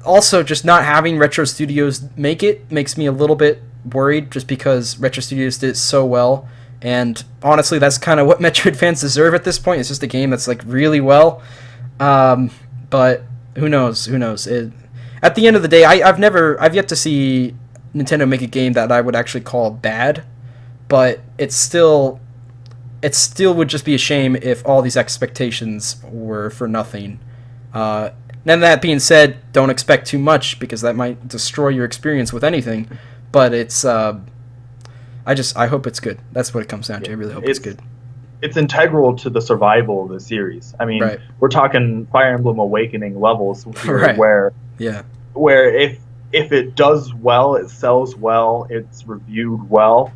also just not having Retro Studios make it makes me a little bit worried, just because Retro Studios did it so well, and honestly that's kind of what Metroid fans deserve at this point. It's just a game that's like really well, but who knows? At the end of the day, I've yet to see Nintendo make a game that I would actually call bad, but it still would just be a shame if all these expectations were for nothing. Then that being said, don't expect too much because that might destroy your experience with anything. But it's I hope it's good. That's what it comes down to. I really hope it's good. It's integral to the survival of the series. I mean, we're talking Fire Emblem Awakening levels here, where if it does well, it sells well, it's reviewed well,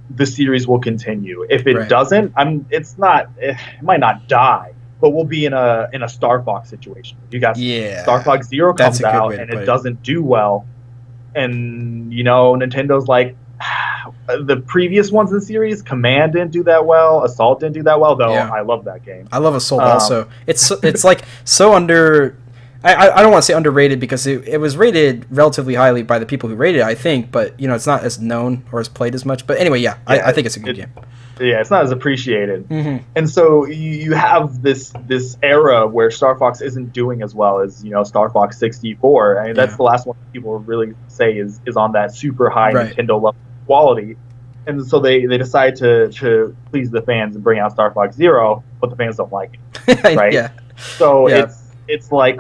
the series will continue. If it doesn't, it might not die, but we'll be in a Star Fox situation. You got Star Fox Zero comes out and it doesn't do well, and Nintendo's like, the previous ones in the series, Command didn't do that well, Assault didn't do that well, though I love that game. I love Assault also. It's like so under... I don't want to say underrated because it was rated relatively highly by the people who rated it, I think, but it's not as known or as played as much. But anyway, I think it's a good game. Yeah, it's not as appreciated. Mm-hmm. And so you have this era where Star Fox isn't doing as well as Star Fox 64. I mean, that's the last one people really say is on that super high Nintendo level quality. And so they decide to please the fans and bring out Star Fox Zero, but the fans don't like it, right? So it's like,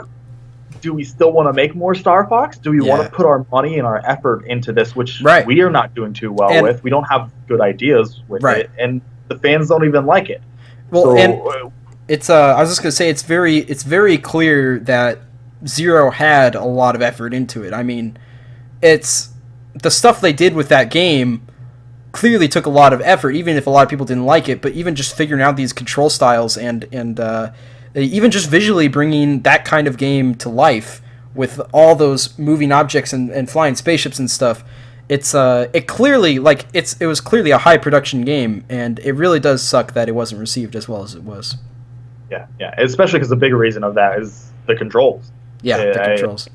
do we still want to make more Star Fox? Do we want to put our money and our effort into this, which we are not doing too well with? We don't have good ideas with it, and the fans don't even like it. Well, and it's I was just gonna say it's very clear that Zero had a lot of effort into it. I mean, it's the stuff they did with that game clearly took a lot of effort, even if a lot of people didn't like it. But even just figuring out these control styles and even just visually bringing that kind of game to life with all those moving objects and flying spaceships and stuff, it was clearly a high production game, and it really does suck that it wasn't received as well as it was. Yeah, especially because the big reason of that is the controls. Yeah, the controls.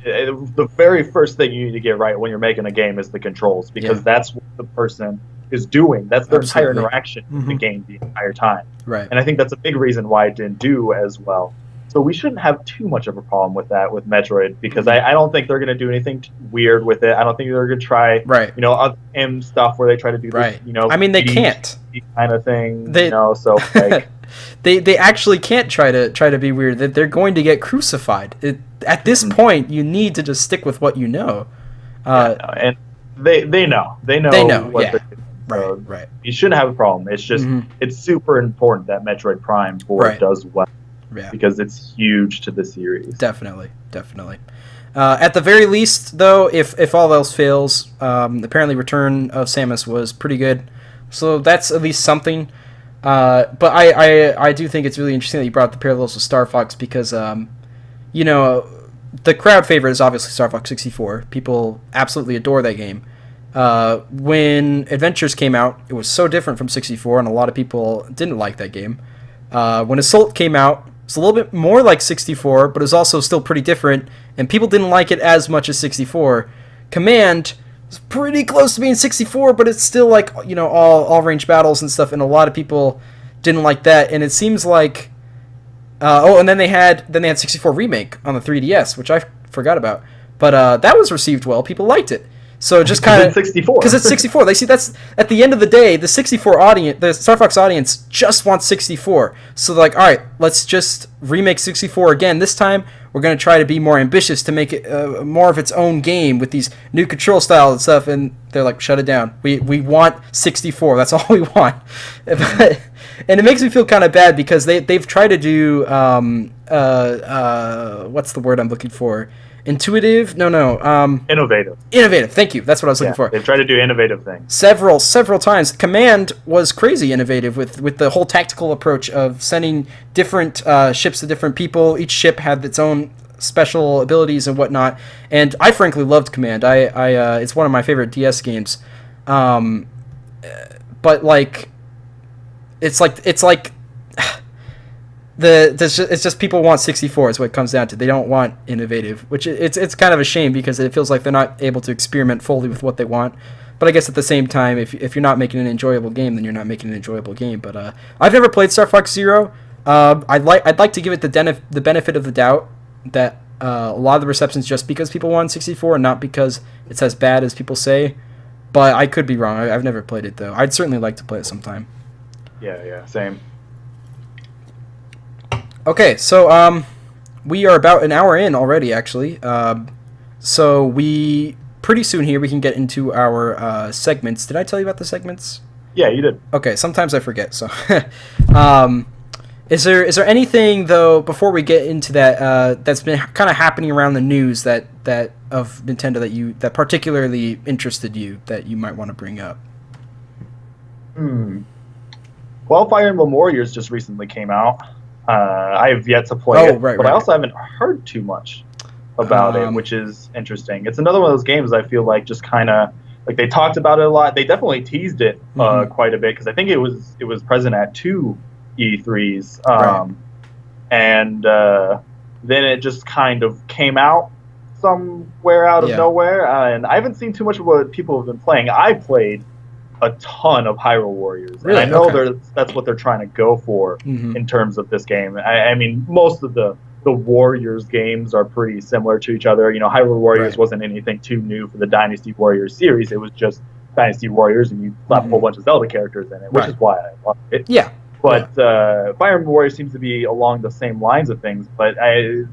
The very first thing you need to get right when you're making a game is the controls, because that's what the person is doing. That's their entire interaction with the game the entire time. Right. And I think that's a big reason why it didn't do as well. So we shouldn't have too much of a problem with that with Metroid, because I don't think they're going to do anything weird with it. I don't think they're going to try, other M stuff where they try to do this, I mean, they can't kind of thing, so like they actually can't try to be weird. They're going to get crucified. At this point, you need to just stick with what you know. And they know what they're doing. So right. You shouldn't have a problem. It's just it's super important that Metroid Prime 4 does well, because it's huge to the series. Definitely. At the very least, though, if all else fails, apparently Return of Samus was pretty good, so that's at least something. But I do think it's really interesting that you brought up the parallels with Star Fox, because the crowd favorite is obviously Star Fox 64. People absolutely adore that game. When Adventures came out, it was so different from 64, and a lot of people didn't like that game. When Assault came out, it's a little bit more like 64, but it was also still pretty different, and people didn't like it as much as 64. Command was pretty close to being 64, but it's still like, you know, all range battles and stuff, and a lot of people didn't like that. And it seems like and then they had 64 Remake on the 3DS, which I forgot about, but that was received well. People liked it. So just kind of 64 because it's 64. They see that's at the end of the day, the 64 audience, the Star Fox audience just wants 64. So they're like, all right, let's just remake 64 again. This time we're going to try to be more ambitious to make it more of its own game with these new control styles and stuff. And they're like, shut it down. We want 64. That's all we want. And it makes me feel kind of bad because they've tried to do what's the word I'm looking for? Intuitive? No. Innovative. Innovative. Thank you. That's what I was looking for. They've tried to do innovative things. Several times. Command was crazy innovative with the whole tactical approach of sending different ships to different people. Each ship had its own special abilities and whatnot. And I frankly loved Command. It's one of my favorite DS games. But like, it's like. It's just people want 64 is what it comes down to. They don't want innovative, which it's kind of a shame because it feels like they're not able to experiment fully with what they want. But I guess at the same time, if you're not making an enjoyable game, then you're not making an enjoyable game. But I've never played Star Fox Zero. I'd like to give it the benefit of the doubt that a lot of the reception's just because people want 64 and not because it's as bad as people say. But I could be wrong. I've never played it though. I'd certainly like to play it sometime. Yeah, same. Okay, so we are about an hour in already, actually. So we pretty soon here we can get into our segments. Did I tell you about the segments? Yeah, you did. Okay, sometimes I forget. So, is there anything though before we get into that that's been kind of happening around the news that of Nintendo that particularly interested you that you might want to bring up? Well, Fire Emblem Warriors just recently came out. I have yet to play it, but I also haven't heard too much about it, which is interesting. It's another one of those games I feel like just kind of like they talked about it a lot. They definitely teased it quite a bit because I think it was present at 2 E3s, and then it just kind of came out somewhere out of nowhere, and I haven't seen too much of what people have been playing. I played a ton of Hyrule Warriors, and I know that's what they're trying to go for in terms of this game. I mean, most of the Warriors games are pretty similar to each other. You know, Hyrule Warriors wasn't anything too new for the Dynasty Warriors series. It was just Dynasty Warriors, and you slap a whole bunch of Zelda characters in it, which is why I love it. Yeah. But Fire Emblem Warriors seems to be along the same lines of things, but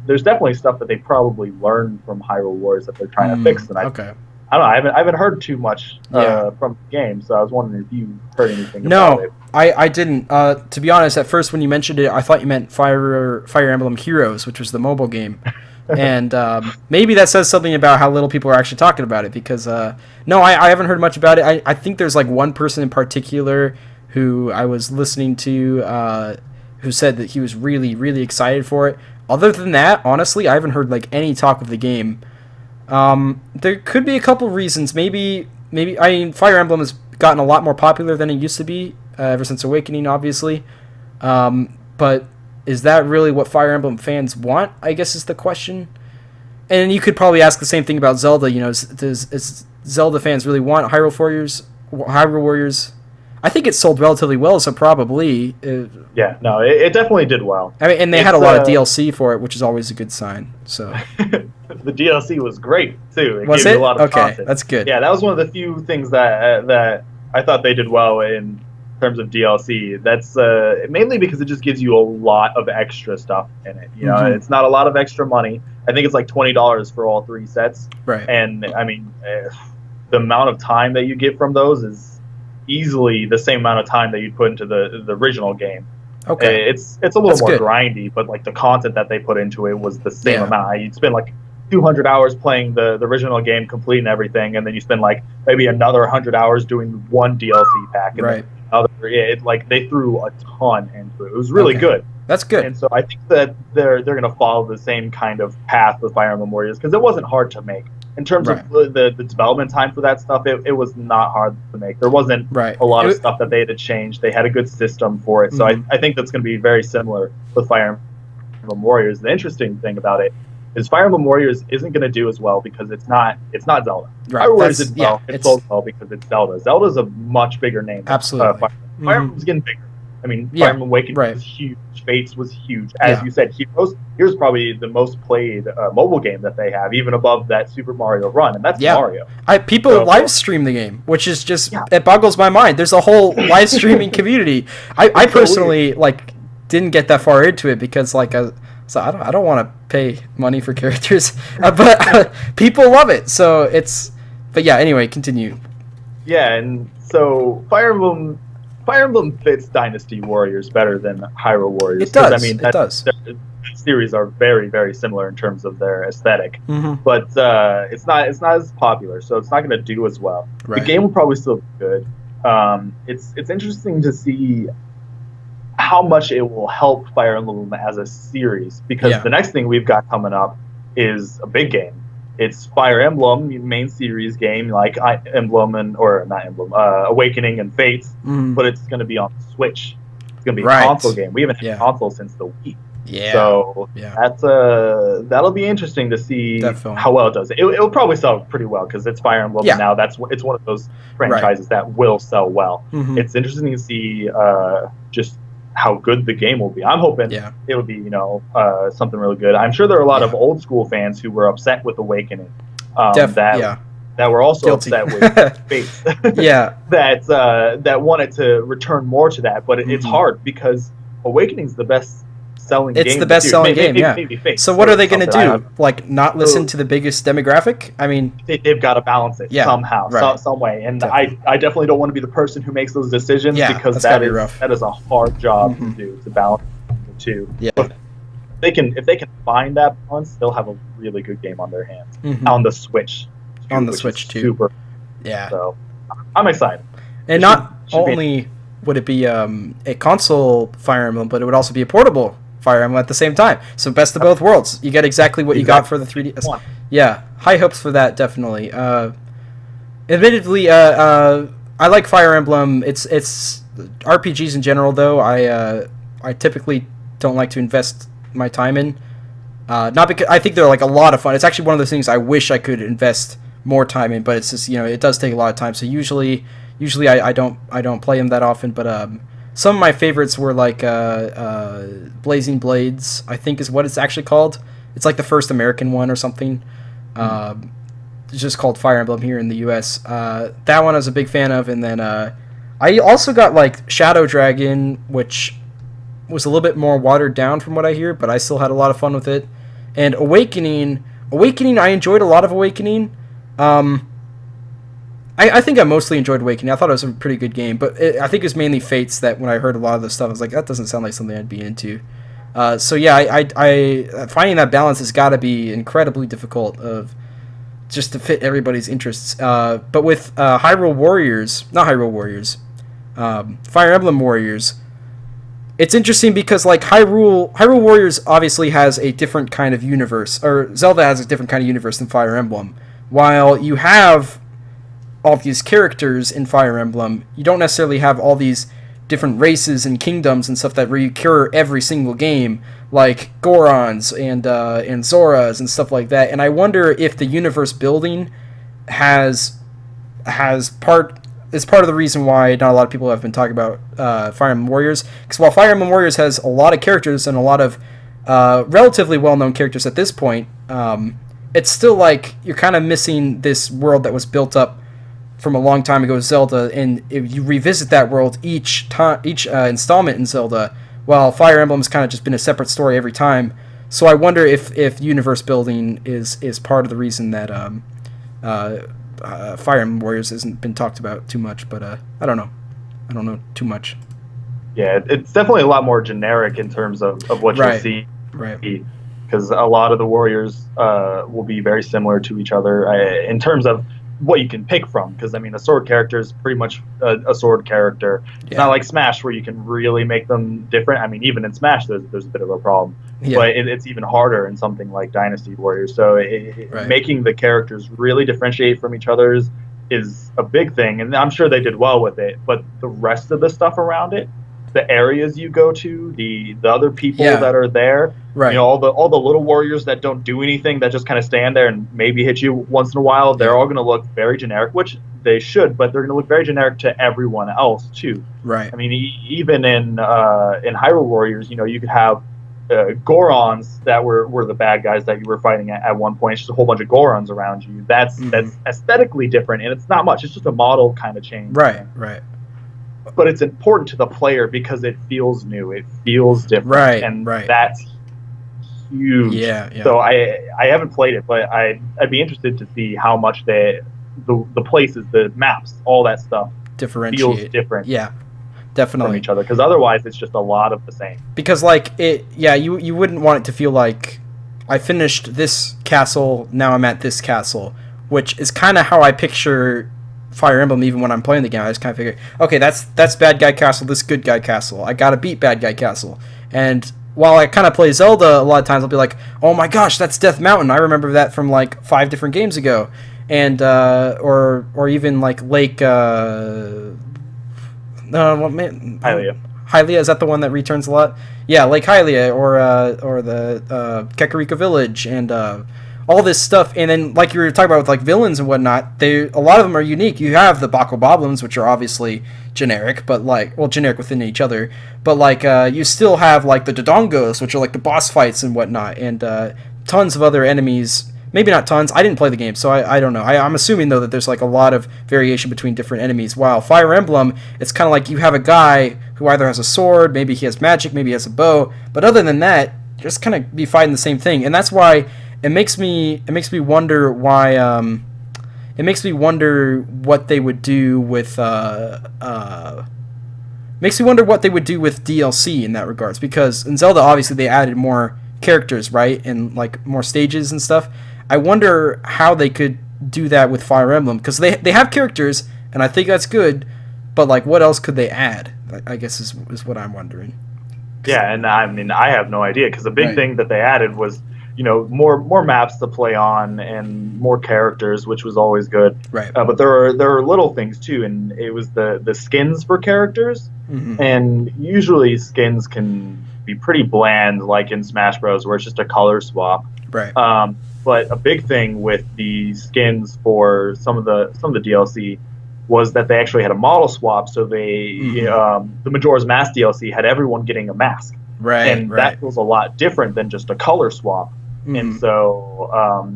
there's definitely stuff that they probably learned from Hyrule Warriors that they're trying to fix. And I don't know. I haven't heard too much from the game, so I was wondering if you heard anything about it. No, I didn't. To be honest, at first when you mentioned it, I thought you meant Fire Emblem Heroes, which was the mobile game. And maybe that says something about how little people are actually talking about it, because, no, I haven't heard much about it. I think there's like one person in particular who I was listening to who said that he was really, really excited for it. Other than that, honestly, I haven't heard like any talk of the game. There could be a couple reasons. Maybe I mean, Fire Emblem has gotten a lot more popular than it used to be ever since Awakening, obviously. But is that really what Fire Emblem fans want, I guess is the question. And you could probably ask the same thing about Zelda. You know, does Zelda fans really want Hyrule Warriors? I think it sold relatively well, so probably. Yeah, no, it definitely did well. I mean, and they had a lot of DLC for it, which is always a good sign. So the DLC was great too. Was gave it? You a lot of content. That's good. Yeah, that was one of the few things that I thought they did well in terms of DLC. That's mainly because it just gives you a lot of extra stuff in it. You know, it's not a lot of extra money. I think it's like $20 for all 3 sets. Right. And I mean, the amount of time that you get from those is easily the same amount of time that you'd put into the original game. Okay. It's a little more grindy, but like the content that they put into it was the same amount. You'd spend like 200 hours playing the original game, completing everything, and then you spend like maybe another 100 hours doing one DLC pack. And like they threw a ton into it. It was really good. That's good. And so I think that they're going to follow the same kind of path with Fire Emblem Warriors, because it wasn't hard to make. In terms of the development time for that stuff, it was not hard to make. There wasn't a lot of stuff that they had to change. They had a good system for it. So I think that's going to be very similar with Fire Emblem Warriors. The interesting thing about it is Fire Emblem Warriors isn't going to do as well because it's not Zelda. Fire Warriors did well. It sold well because it's Zelda. Zelda's a much bigger name. Absolutely. Fire Emblem's getting bigger. I mean, Fire Emblem Awakening was huge. Fates was huge. As you said, Heroes probably the most played mobile game that they have, even above that Super Mario Run, and that's Mario. People live stream the game, which is just it boggles my mind. There's a whole live streaming community. I personally didn't get that far into it because so I don't want to pay money for characters, but people love it. So it's anyway, continue. Yeah, and so Fire Emblem fits Dynasty Warriors better than Hyrule Warriors. It does. It does. The series are very, very similar in terms of their aesthetic, but it's not as popular, so it's not going to do as well. The game will probably still be good. It's interesting to see how much it will help Fire Emblem as a series, because the next thing we've got coming up is a big game. It's Fire Emblem, main series game, like Awakening and Fates, but it's going to be on the Switch. It's going to be a console game. We haven't had a console since the Wii. Yeah. So that'll be interesting to see how well it does. It'll probably sell pretty well because it's Fire Emblem now. It's one of those franchises that will sell well. It's interesting to see just how good the game will be. I'm hoping it'll be, something really good. I'm sure there are a lot of old school fans who were upset with Awakening. That were also upset with Fates. That wanted to return more to that, but it's hard because Awakening's the best selling game. It's the best selling game, maybe Fates, so what are they going to do? Not listen to the biggest demographic? I mean, they've got to balance it somehow, some way. And I definitely don't want to be the person who makes those decisions because that is a hard job to do, to balance the two. Yeah. But if they can find that balance, they'll have a really good game on their hands on the Switch. On the Switch too. Super. Yeah. So I'm excited. And would it be a console Fire Emblem, but it would also be a portable Fire Emblem at the same time. So best of both worlds. You get exactly what you got for the 3DS. Yeah, high hopes for that, definitely. Admittedly, I like Fire Emblem. It's RPGs in general, though. I typically don't like to invest my time in. Not because I think they're a lot of fun. It's actually one of those things I wish I could invest more time in, but it's just it does take a lot of time. So usually I don't play them that often, but some of my favorites were Blazing Blades, I think is what it's actually called. It's the first American one or something. It's just called Fire Emblem here in the US. That one I was a big fan of, and then I also got Shadow Dragon, which was a little bit more watered down from what I hear, but I still had a lot of fun with it. And Awakening, I enjoyed a lot of Awakening. I think I mostly enjoyed Awakening. I thought it was a pretty good game, but I think it was mainly Fates that when I heard a lot of this stuff, I was like, that doesn't sound like something I'd be into. So yeah, I finding that balance has got to be incredibly difficult just to fit everybody's interests. But with Fire Emblem Warriors, it's interesting because Hyrule Warriors obviously has a different kind of universe, or Zelda has a different kind of universe than Fire Emblem. While you have all these characters in Fire Emblem, you don't necessarily have all these different races and kingdoms and stuff that recur every single game, like Gorons and Zoras and stuff like that. And I wonder if the universe building is part of the reason why not a lot of people have been talking about Fire Emblem Warriors. Because while Fire Emblem Warriors has a lot of characters and a lot of relatively well-known characters at this point, it's still you're kind of missing this world that was built up from a long time ago, Zelda, and if you revisit that world each installment in Zelda, while Fire Emblem's kind of just been a separate story every time. So I wonder if universe building is part of the reason that Fire Emblem Warriors hasn't been talked about too much, but I don't know too much. Yeah, it's definitely a lot more generic in terms of what you'll see. Right. Because a lot of the warriors will be very similar to each other in terms of what you can pick from, because I mean a sword character is pretty much a sword character. It's not like Smash where you can really make them different. I mean, even in Smash there's a bit of a problem, but it's even harder in something like Dynasty Warriors. So making the characters really differentiate from each other's is a big thing, and I'm sure they did well with it. But the rest of the stuff around it, the areas you go to, the other people that are there, you know, all the little warriors that don't do anything, that just kind of stand there and maybe hit you once in a while, they're all going to look very generic, which they should, but they're going to look very generic to everyone else too. Right. I mean, even in Hyrule Warriors, you know, you could have Gorons that were the bad guys that you were fighting at one point. It's just a whole bunch of Gorons around you. That's aesthetically different, and it's not much. It's just a model kind of change. Right. But it's important to the player because it feels new. It feels different. And that's huge. Yeah. So I haven't played it, but I'd be interested to see how much the places, the maps, all that stuff differentiate. Feels different. Yeah. Definitely. From each other, because otherwise it's just a lot of the same. Because you wouldn't want it to feel like I finished this castle, now I'm at this castle, which is kind of how I picture Fire Emblem. Even when I'm playing the game, I just kind of figure, okay, that's bad guy castle, this good guy castle, I gotta beat bad guy castle. And while I kind of play Zelda, a lot of times I'll be like, oh my gosh, that's Death Mountain, I remember that from like 5 different games ago. And or even like Lake Hylia, is that the one that returns a lot? Yeah, Lake Hylia, or the Kakariko Village, and all this stuff. And then, like you were talking about with like villains and whatnot, a lot of them are unique. You have the Bako Boblins, which are obviously generic, but generic within each other. But like you still have like the Dodongos, which are like the boss fights and whatnot, and tons of other enemies. Maybe not tons. I didn't play the game, so I don't know. I'm assuming, though, that there's like a lot of variation between different enemies. While Fire Emblem, it's kind of like you have a guy who either has a sword, maybe he has magic, maybe he has a bow. But other than that, just kind of be fighting the same thing. And that's why it makes me wonder why it makes me wonder what they would do with makes me wonder what they would do with DLC in that regards. Because in Zelda, obviously, they added more characters, right, and like more stages and stuff. I wonder how they could do that with Fire Emblem, because they have characters, and I think that's good, but like what else could they add, I guess is what I'm wondering. Yeah, and I mean, I have no idea, because the big thing that they added was, you know, more maps to play on and more characters, which was always good. Right. But there are little things too, and it was the skins for characters, and usually skins can be pretty bland, like in Smash Bros, where it's just a color swap. Right. But a big thing with the skins for some of the DLC was that they actually had a model swap. So the Majora's Mask DLC had everyone getting a mask. Right. And that feels a lot different than just a color swap. And so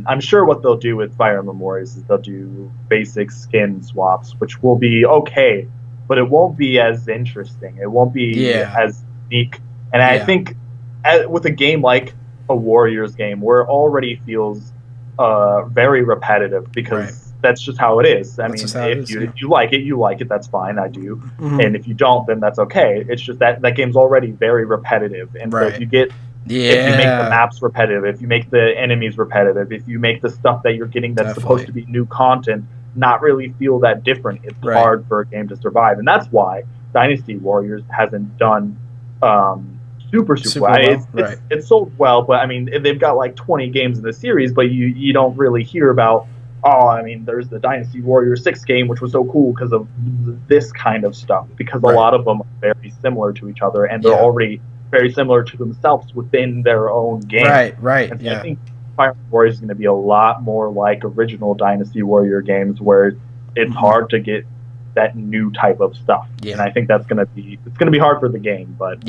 I'm sure what they'll do with Fire Emblem Warriors is they'll do basic skin swaps, which will be okay, but it won't be as interesting. It won't be as unique. And I think with a game like a Warriors game, where it already feels very repetitive, because that's just how it is. I mean, if you like it, you like it. That's fine. I do. And if you don't, then that's okay. It's just that game's already very repetitive. And so if you get if you make the maps repetitive, if you make the enemies repetitive, if you make the stuff that you're getting that's supposed to be new content not really feel that different, it's hard for a game to survive. And that's why Dynasty Warriors hasn't done super well. It's sold well, but I mean, they've got like 20 games in the series, but you don't really hear about, I mean, there's the Dynasty Warriors 6 game, which was so cool because of this kind of stuff, because a lot of them are very similar to each other, and they're already very similar to themselves within their own game. Right. And so I think Fire Emblem Warriors is going to be a lot more like original Dynasty Warrior games, where it's hard to get that new type of stuff. And I think it's going to be hard for the game, but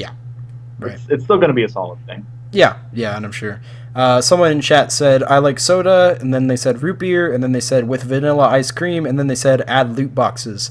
it's still going to be a solid thing. Yeah, and I'm sure. Someone in chat said, I like soda, and then they said root beer, and then they said with vanilla ice cream, and then they said add loot boxes.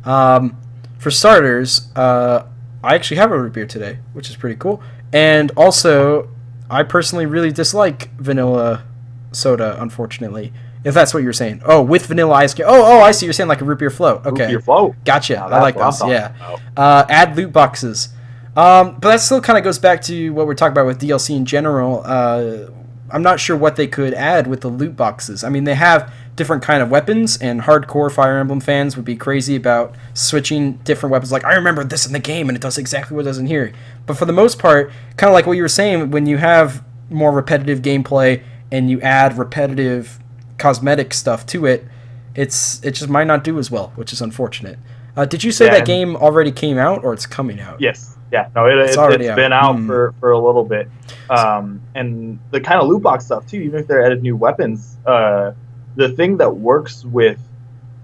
For starters, I actually have a root beer today, which is pretty cool. And also, I personally really dislike vanilla soda, unfortunately. If that's what you're saying. Oh, with vanilla ice cream. Oh, I see. You're saying like a root beer float. Okay. Root beer float. Gotcha. I like those. Yeah. Add loot boxes. But that still kind of goes back to what we're talking about with DLC in general. I'm not sure what they could add with the loot boxes. I mean, they have different kind of weapons, and hardcore Fire Emblem fans would be crazy about switching different weapons. Like, I remember this in the game, and it does exactly what it does in here. But for the most part, kind of like what you were saying, when you have more repetitive gameplay and you add repetitive cosmetic stuff to it, it just might not do as well, which is unfortunate. Did you say that game already came out, or it's coming out? Yes. Yeah, no, it's been out for a little bit. And the kind of loot box stuff, too, even if they're added new weapons, the thing that works with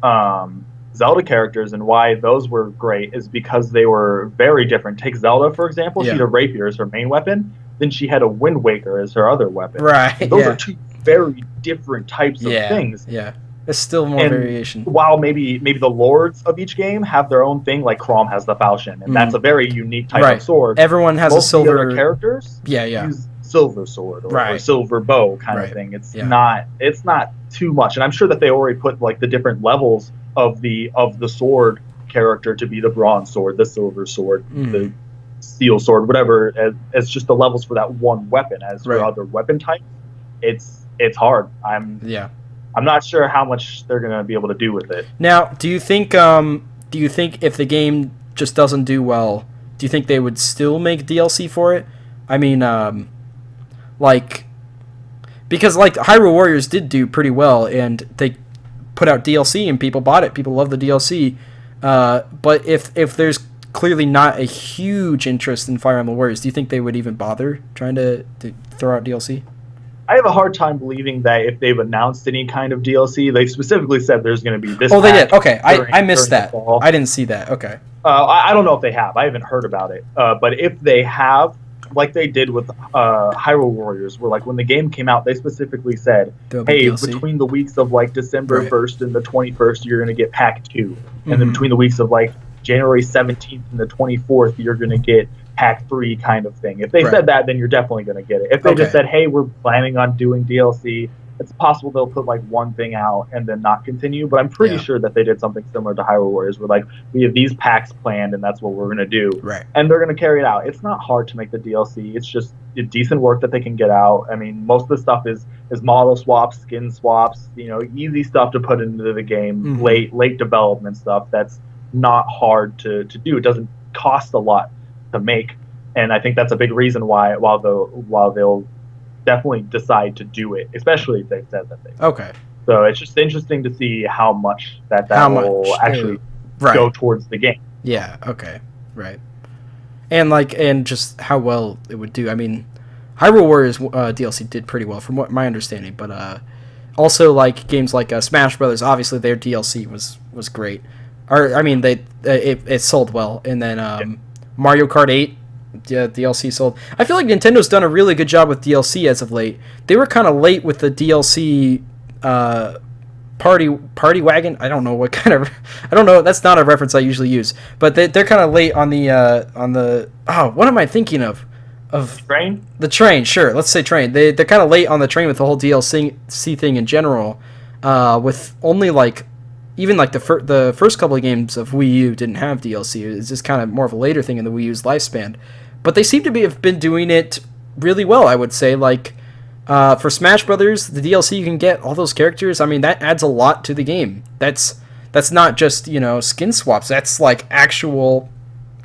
Zelda characters and why those were great is because they were very different. Take Zelda, for example. She had a rapier as her main weapon. Then she had a Wind Waker as her other weapon. Right. And those are two very different types of things. Yeah. There's still more variation. While maybe the lords of each game have their own thing, like Chrom has the falchion, and that's a very unique type of sword. Everyone has a silver. Most of the other characters use silver sword or silver bow kind of thing. It's not too much, and I'm sure that they already put like the different levels of the sword character to be the bronze sword, the silver sword, the steel sword, whatever, as just the levels for that one weapon. As for other weapon types, it's hard. I'm not sure how much they're going to be able to do with it. Now, do you think if the game just doesn't do well, do you think they would still make DLC for it? I mean, because Hyrule Warriors did do pretty well, and they put out DLC and people bought it. People love the DLC. But if there's clearly not a huge interest in Fire Emblem Warriors, do you think they would even bother trying to throw out DLC? I have a hard time believing that if they've announced any kind of DLC, they specifically said there's going to be this. Oh, they did. Okay, I missed that. I didn't see that. Okay. I don't know if they have. I haven't heard about it. But if they have, like they did with Hyrule Warriors, where like when the game came out, they specifically said, "Hey, between the weeks of like December 1st and the 21st, you're going to get Pack 2, and then between the weeks of like January 17th and the 24th, you're going to get Pack 3 kind of thing." If they said that, then you're definitely going to get it. If they just said, "Hey, we're planning on doing DLC," it's possible they'll put like one thing out and then not continue. But I'm pretty sure that they did something similar to Hyrule Warriors, where like we have these packs planned and that's what we're going to do. Right. And they're going to carry it out. It's not hard to make the DLC. It's just decent work that they can get out. I mean, most of the stuff is model swaps, skin swaps, easy stuff to put into the game, late development stuff that's not hard to do. It doesn't cost a lot to make, and I think that's a big reason why while they'll definitely decide to do it, especially if they've said that they so it's just interesting to see how much that will actually go towards the game. And just how well it would do. I mean, Hyrule Warriors DLC did pretty well from what my understanding, but also like games like Smash Brothers, obviously their DLC was great. Or I mean, it sold well, and then Mario Kart 8 DLC sold. I feel like Nintendo's done a really good job with DLC as of late. They were kind of late with the DLC party wagon. I don't know what kind of. I don't know. That's not a reference I usually use, but they're kind of late on the. Oh, what am I thinking of? Train? The train, sure. Let's say train. They're kind of late on the train with the whole DLC thing in general. With only like. Even like the first couple of games of Wii U didn't have DLC. It's just kind of more of a later thing in the Wii U's lifespan. But they seem to have been doing it really well, I would say. Like, for Smash Brothers, the DLC you can get, all those characters, I mean, that adds a lot to the game. That's not just, skin swaps. That's like actual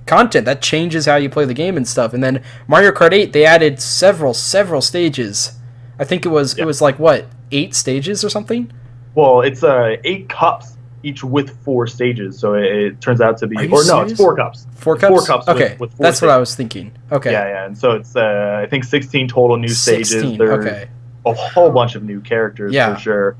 content. That changes how you play the game and stuff. And then Mario Kart 8, they added several stages. I think it was like, what, 8 stages or something? Well, it's 8 cups. Each with 4 stages, so it turns out to be, it's 4 cups. 4 cups. 4 cups. Okay, with 4 that's stages. what I was thinking. Okay. Yeah, and so it's I think 16 total new stages. 16. There's a whole bunch of new characters for sure.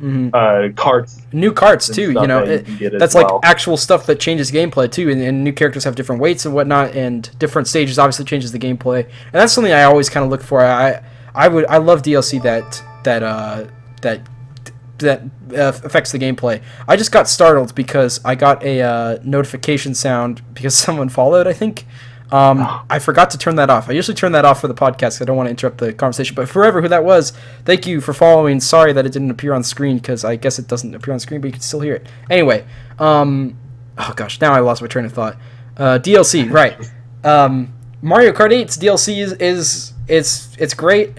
Carts. New carts too. That's like actual stuff that changes gameplay too, and new characters have different weights and whatnot, and different stages obviously changes the gameplay, and that's something I always kind of look for. I love DLC that affects the gameplay. I just got startled because I got a notification sound because someone followed, I think. I forgot to turn that off. I usually turn that off for the podcast. I don't want to interrupt the conversation. But whoever that was, thank you for following. Sorry that it didn't appear on screen because I guess it doesn't appear on screen, but you can still hear it. Anyway, oh gosh, now I lost my train of thought. DLC, right. Mario Kart 8's DLC is great.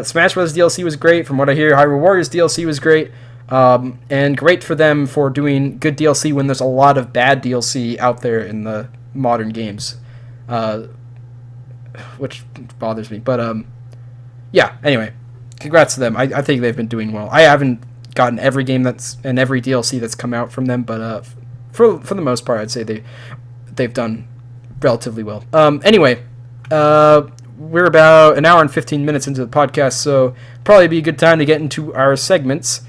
Smash Bros. DLC was great. From what I hear, Hyrule Warriors DLC was great. And great for them for doing good DLC when there's a lot of bad DLC out there in the modern games, which bothers me. But yeah, anyway, congrats to them. I think they've been doing well. I haven't gotten every game that's and every DLC that's come out from them, but for the most part, I'd say they've done relatively well. Anyway, we're about an hour and 15 minutes into the podcast, so probably be a good time to get into our segments.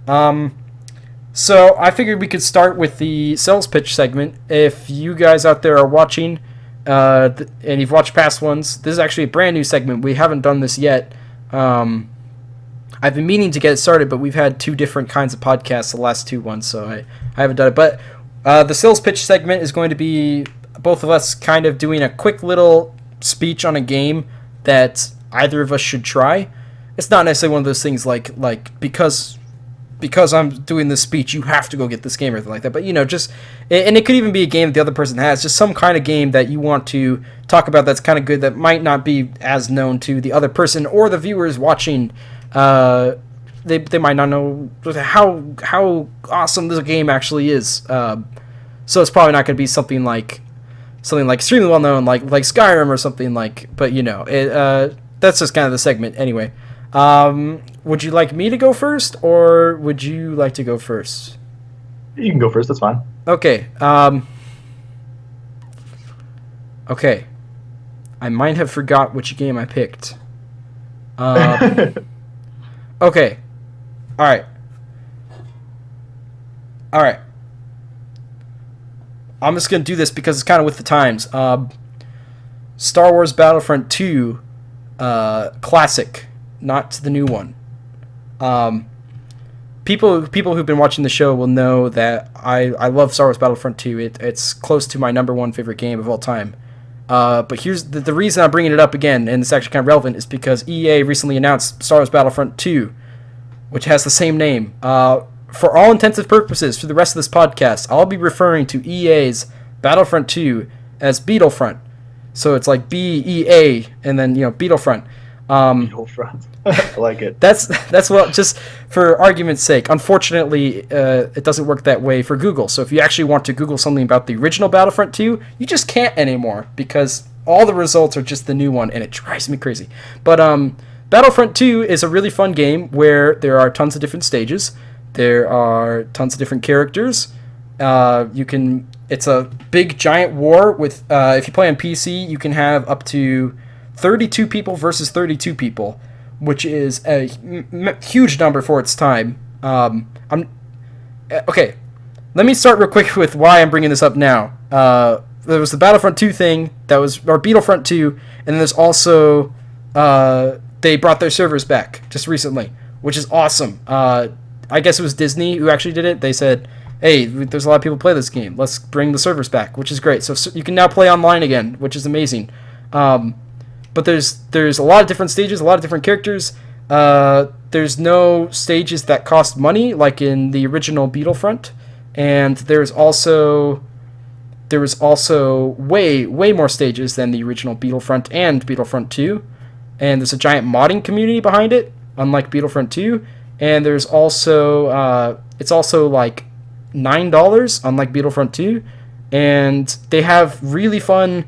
So I figured we could start with the sales pitch segment. If you guys out there are watching, and you've watched past ones, this is actually a brand new segment. We haven't done this yet. I've been meaning to get it started, but we've had two different kinds of podcasts the last two ones, so I haven't done it. But the sales pitch segment is going to be both of us kind of doing a quick little speech on a game that either of us should try. It's not necessarily one of those things like because I'm doing this speech, you have to go get this game or anything like that. But, just, and it could even be a game that the other person has, just some kind of game that you want to talk about that's kind of good that might not be as known to the other person or the viewers watching. They might not know how awesome this game actually is. So it's probably not going to be something like extremely well known, like Skyrim or something like. But that's just kind of the segment anyway. Would you like me to go first, or would you like to go first? You can go first. That's fine. Okay. Okay. I might have forgot which game I picked. Okay. All right. I'm just gonna do this because it's kind of with the times. Star Wars Battlefront 2, classic, not the new one. People who've been watching the show will know that I love Star Wars Battlefront 2. It's close to my number one favorite game of all time. But here's the reason I'm bringing it up again, and it's actually kind of relevant, is because EA recently announced Star Wars Battlefront 2, which has the same name. For all intents and purposes, for the rest of this podcast, I'll be referring to EA's Battlefront 2 as Beetlefront. So it's like BEA and then Beetlefront. Beetlefront. I like it. That's what, just for argument's sake. Unfortunately, it doesn't work that way for Google. So if you actually want to Google something about the original Battlefront 2, you just can't anymore because all the results are just the new one, and it drives me crazy. But Battlefront 2 is a really fun game where there are tons of different stages. There are tons of different characters. It's a big giant war with, if you play on PC, you can have up to 32 people versus 32 people, which is a huge number for its time. Okay, let me start real quick with why I'm bringing this up now. There was the Battlefront 2 thing, or Battlefront 2, and then there's also, they brought their servers back just recently, which is awesome. I guess it was Disney who actually did it. They said, hey, there's a lot of people who play this game. Let's bring the servers back, which is great. So you can now play online again, which is amazing. But there's a lot of different stages, a lot of different characters. There's no stages that cost money, like in the original Battlefront. And there was also way more stages than the original Battlefront and Battlefront 2. And there's a giant modding community behind it, unlike Battlefront 2. And there's also it's also like $9, unlike Battlefront 2. And they have really fun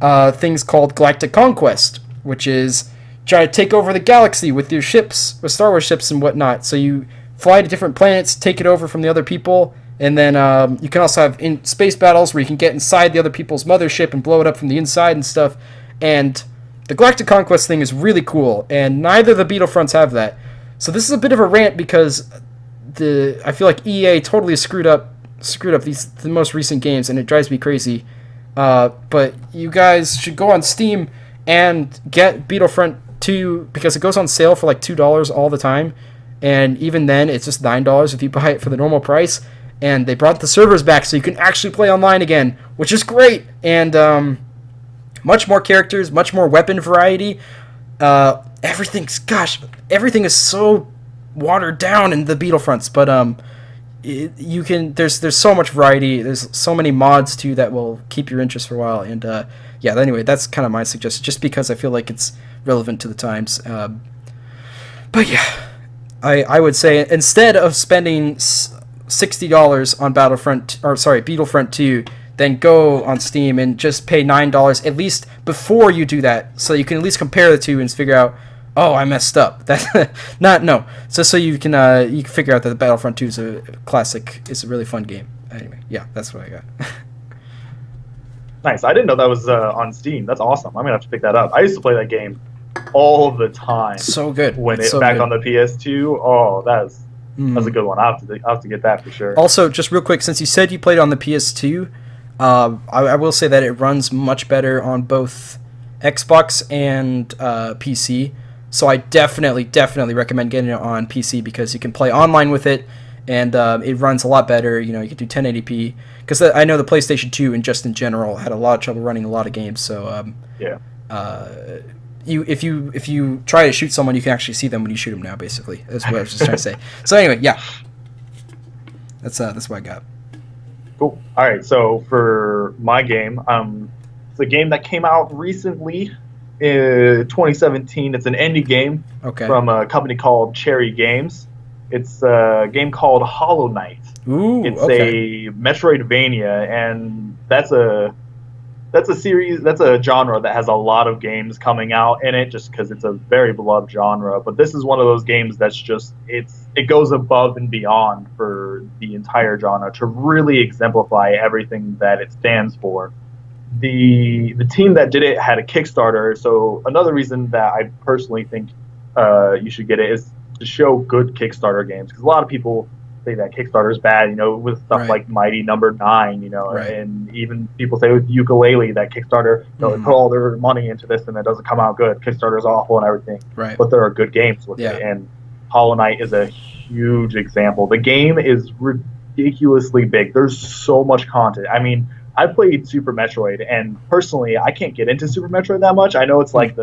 things called Galactic Conquest, which is try to take over the galaxy with your ships, with Star Wars ships and whatnot. So you fly to different planets, take it over from the other people, and then you can also have space battles where you can get inside the other people's mothership and blow it up from the inside and stuff. And the Galactic Conquest thing is really cool, and neither of the Battlefronts have that. So this is a bit of a rant because I feel like EA totally screwed up the most recent games, and it drives me crazy. But you guys should go on Steam and get Battlefront 2 because it goes on sale for like $2 all the time, and even then it's just $9 if you buy it for the normal price. And they brought the servers back so you can actually play online again, which is great. And much more characters, much more weapon variety. Everything is so watered down in the Battlefronts, but there's so much variety. There's so many mods too that will keep your interest for a while. And anyway, that's kind of my suggestion, just because I feel like it's relevant to the times. But yeah, I would say instead of spending $60 on Battlefront 2, then go on Steam and just pay $9 at least before you do that, so you can at least compare the two and figure out, oh, I messed up. That's so you can figure out that the Battlefront 2 is a classic. It's a really fun game. Anyway, yeah, that's what I got. Nice. I didn't know that was on Steam. That's awesome. I'm gonna have to pick that up. I used to play that game all the time. So good. When it's it so back good. on the PS2. Oh, that's a good one. I'll have to get that for sure. Also, just real quick, since you said you played on the PS2, I will say that it runs much better on both Xbox and PC. So I definitely recommend getting it on PC because you can play online with it, and it runs a lot better. You know, you can do 1080p. Because I know the PlayStation 2 and just in general had a lot of trouble running a lot of games. So if you try to shoot someone, you can actually see them when you shoot them now. Basically, that's what I was just trying to say. So anyway, yeah, that's what I got. Cool. All right. So for my game, it's a game that came out recently in 2017. It's an indie game from a company called Cherry Games. It's a game called Hollow Knight. Ooh, it's a Metroidvania, and that's a series, that's a genre that has a lot of games coming out in it, just because it's a very beloved genre. But this is one of those games that's just it goes above and beyond for the entire genre to really exemplify everything that it stands for. The team that did it had a Kickstarter, so another reason that I personally think you should get it is to show good Kickstarter games, because a lot of people say that Kickstarter is bad, you know, with stuff like Mighty Number 9, you know, and even people say with Yooka-Laylee that Kickstarter, you know, they put all their money into this and it doesn't come out good. Kickstarter is awful and everything, but there are good games with it, and Hollow Knight is a huge example. The game is ridiculously big. There's so much content. I mean, I played Super Metroid, and personally, I can't get into Super Metroid that much. I know it's like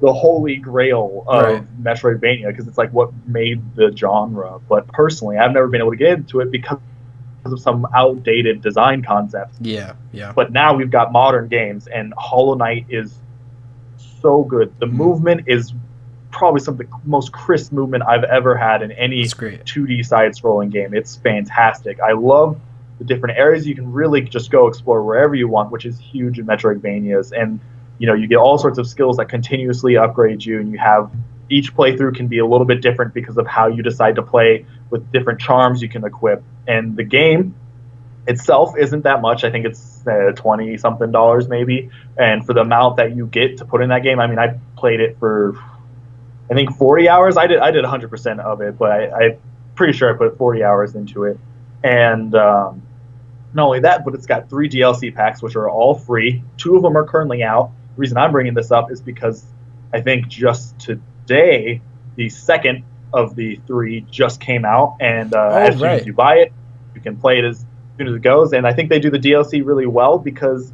the holy grail of Metroidvania, because it's like what made the genre. But personally, I've never been able to get into it because of some outdated design concepts. Yeah. But now we've got modern games, and Hollow Knight is so good. The movement is probably some of the most crisp movement I've ever had in any 2D side-scrolling game. It's fantastic. I love the different areas. You can really just go explore wherever you want, which is huge in Metroidvanias. And you know, you get all sorts of skills that continuously upgrade you, and you have each playthrough can be a little bit different because of how you decide to play, with different charms you can equip. And the game itself isn't that much. I think it's $20-something maybe. And for the amount that you get to put in that game, I mean, I played it for I think 40 hours. I did 100% of it, but I'm pretty sure I put 40 hours into it. And not only that, but it's got 3 DLC packs, which are all free. 2 of them are currently out. The reason I'm bringing this up is because I think just today, the second of the 3 just came out, and as soon as you buy it, you can play it as soon as it goes. And I think they do the DLC really well because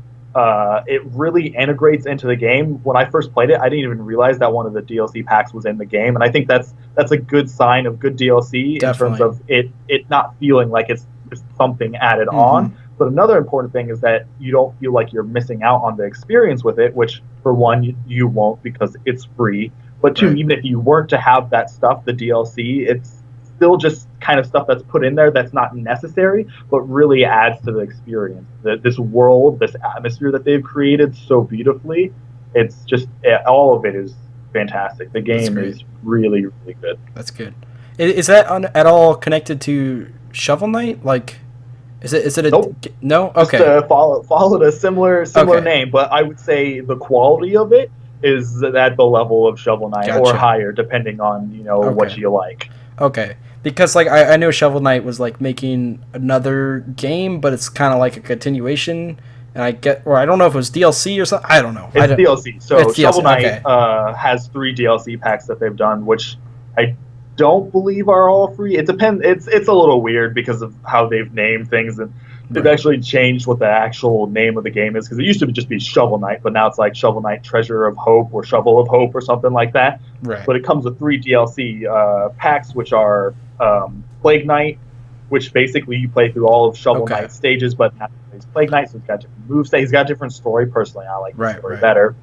it really integrates into the game. When I first played it, I didn't even realize that one of the DLC packs was in the game, and I think that's a good sign of good DLC in terms of it not feeling like it's just something added on. But another important thing is that you don't feel like you're missing out on the experience with it, which for one, you won't because it's free. But 2, even if you weren't to have that stuff, the DLC, it's still just kind of stuff that's put in there that's not necessary, but really adds to the experience. This world, this atmosphere that they've created so beautifully, it's just, all of it is fantastic. The game is really, really good. That's good. Is that at all connected to Shovel Knight? Like... Is it a no? Okay. Just followed a similar name, but I would say the quality of it is at the level of Shovel Knight or higher, depending on what you like. Okay, because like I know Shovel Knight was like making another game, but it's kind of like a continuation, and I don't know if it was DLC or something. I don't know. It's DLC. So Shovel Knight has 3 DLC packs that they've done, which I don't believe are all free. It depends. It's a little weird because of how they've named things, and they've actually changed what the actual name of the game is, because it used to just be Shovel Knight, but now it's like Shovel Knight Treasure of Hope or Shovel of Hope or something like that. But it comes with 3 DLC packs, which are Plague Knight, which basically you play through all of Shovel Knight's stages, but now he's Plague Knight, so he's got different moves. He's got a different story. Personally, I like the story better.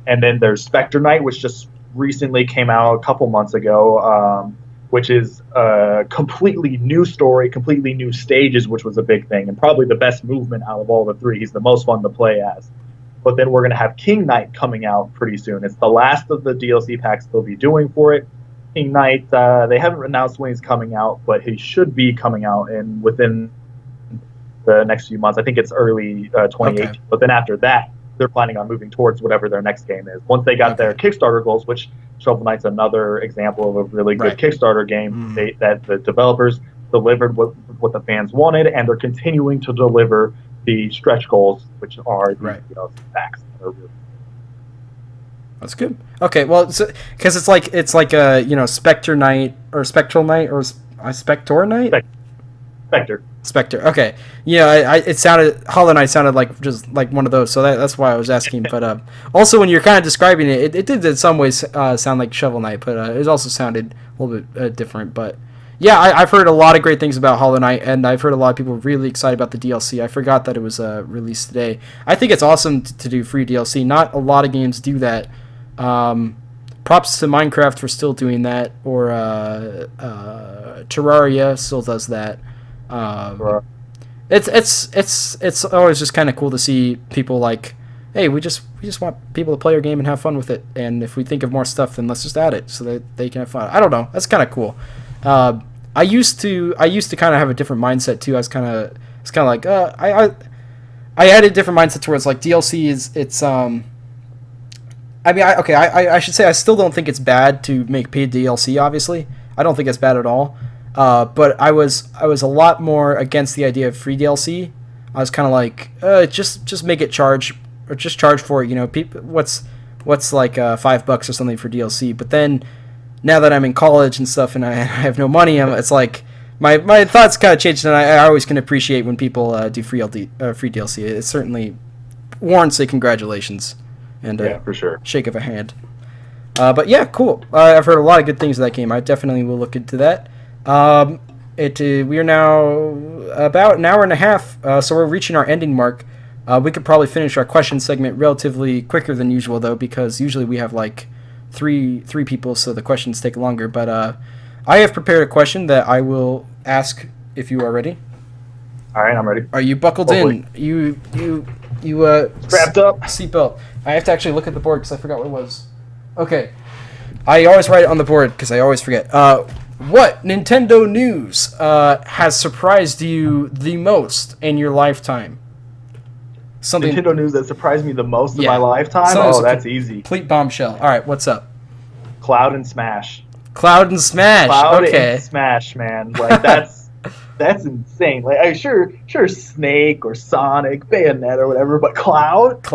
And then there's Spectre Knight, which just recently came out a couple months ago. which is a completely new story, completely new stages, which was a big thing, and probably the best movement out of all the three. He's the most fun to play as. But then we're going to have King Knight coming out pretty soon. It's the last of the DLC packs they'll be doing for it. King Knight, they haven't announced when he's coming out, but he should be coming out within the next few months. I think it's early 2018. Okay. But then after that, they're planning on moving towards whatever their next game is. Once they got their Kickstarter goals, which Shovel Knight's another example of a really good Kickstarter game that the developers delivered what the fans wanted, and they're continuing to deliver the stretch goals, which are the packs. That's good. Okay, well, because it's like a Spectre Knight or Spectral Knight or Spector Knight. Spectre. Okay. Yeah, it sounded Hollow Knight sounded like just like one of those, so that's why I was asking. But also when you're kind of describing it did in some ways sound like Shovel Knight, but it also sounded a little bit different. But yeah, I've heard a lot of great things about Hollow Knight, and I've heard a lot of people really excited about the DLC. I forgot that it was released today. I think it's awesome to do free DLC. Not a lot of games do that. Props to Minecraft for still doing that, or Terraria still does that. It's always just kind of cool to see people like, hey, we just want people to play our game and have fun with it, and if we think of more stuff, then let's just add it so that they can have fun. I don't know, that's kind of cool. I used to kind of have a different mindset too. It's kind of like I had a different mindset towards like DLC I should say I still don't think it's bad to make paid DLC. Obviously, I don't think it's bad at all. But I was a lot more against the idea of free DLC. I was kind of like, just make it charge, or just charge for it. People, what's like $5 or something for DLC. But then now that I'm in college and stuff, and I have no money, it's like my thoughts kind of changed, and I always can appreciate when people do free DLC. It certainly warrants a congratulations and for sure, shake of a hand. But yeah, cool. I've heard a lot of good things of that game. I definitely will look into that. We are now about an hour and a half, so we're reaching our ending mark. We could probably finish our question segment relatively quicker than usual, though, because usually we have like three people, so the questions take longer. But I have prepared a question that I will ask if you are ready. All right, I'm ready. Are you buckled in? You strapped up? Seatbelt. I have to actually look at the board because I forgot what it was. Okay. I always write it on the board because I always forget. What Nintendo news has surprised you the most in your lifetime? Nintendo news that surprised me the most in my lifetime? That's easy. Complete bombshell. All right, what's up? Cloud and Smash. Cloud and Smash. Cloud okay. and Smash, man. Like that's insane. Like sure Snake or Sonic, Bayonetta or whatever, but Cloud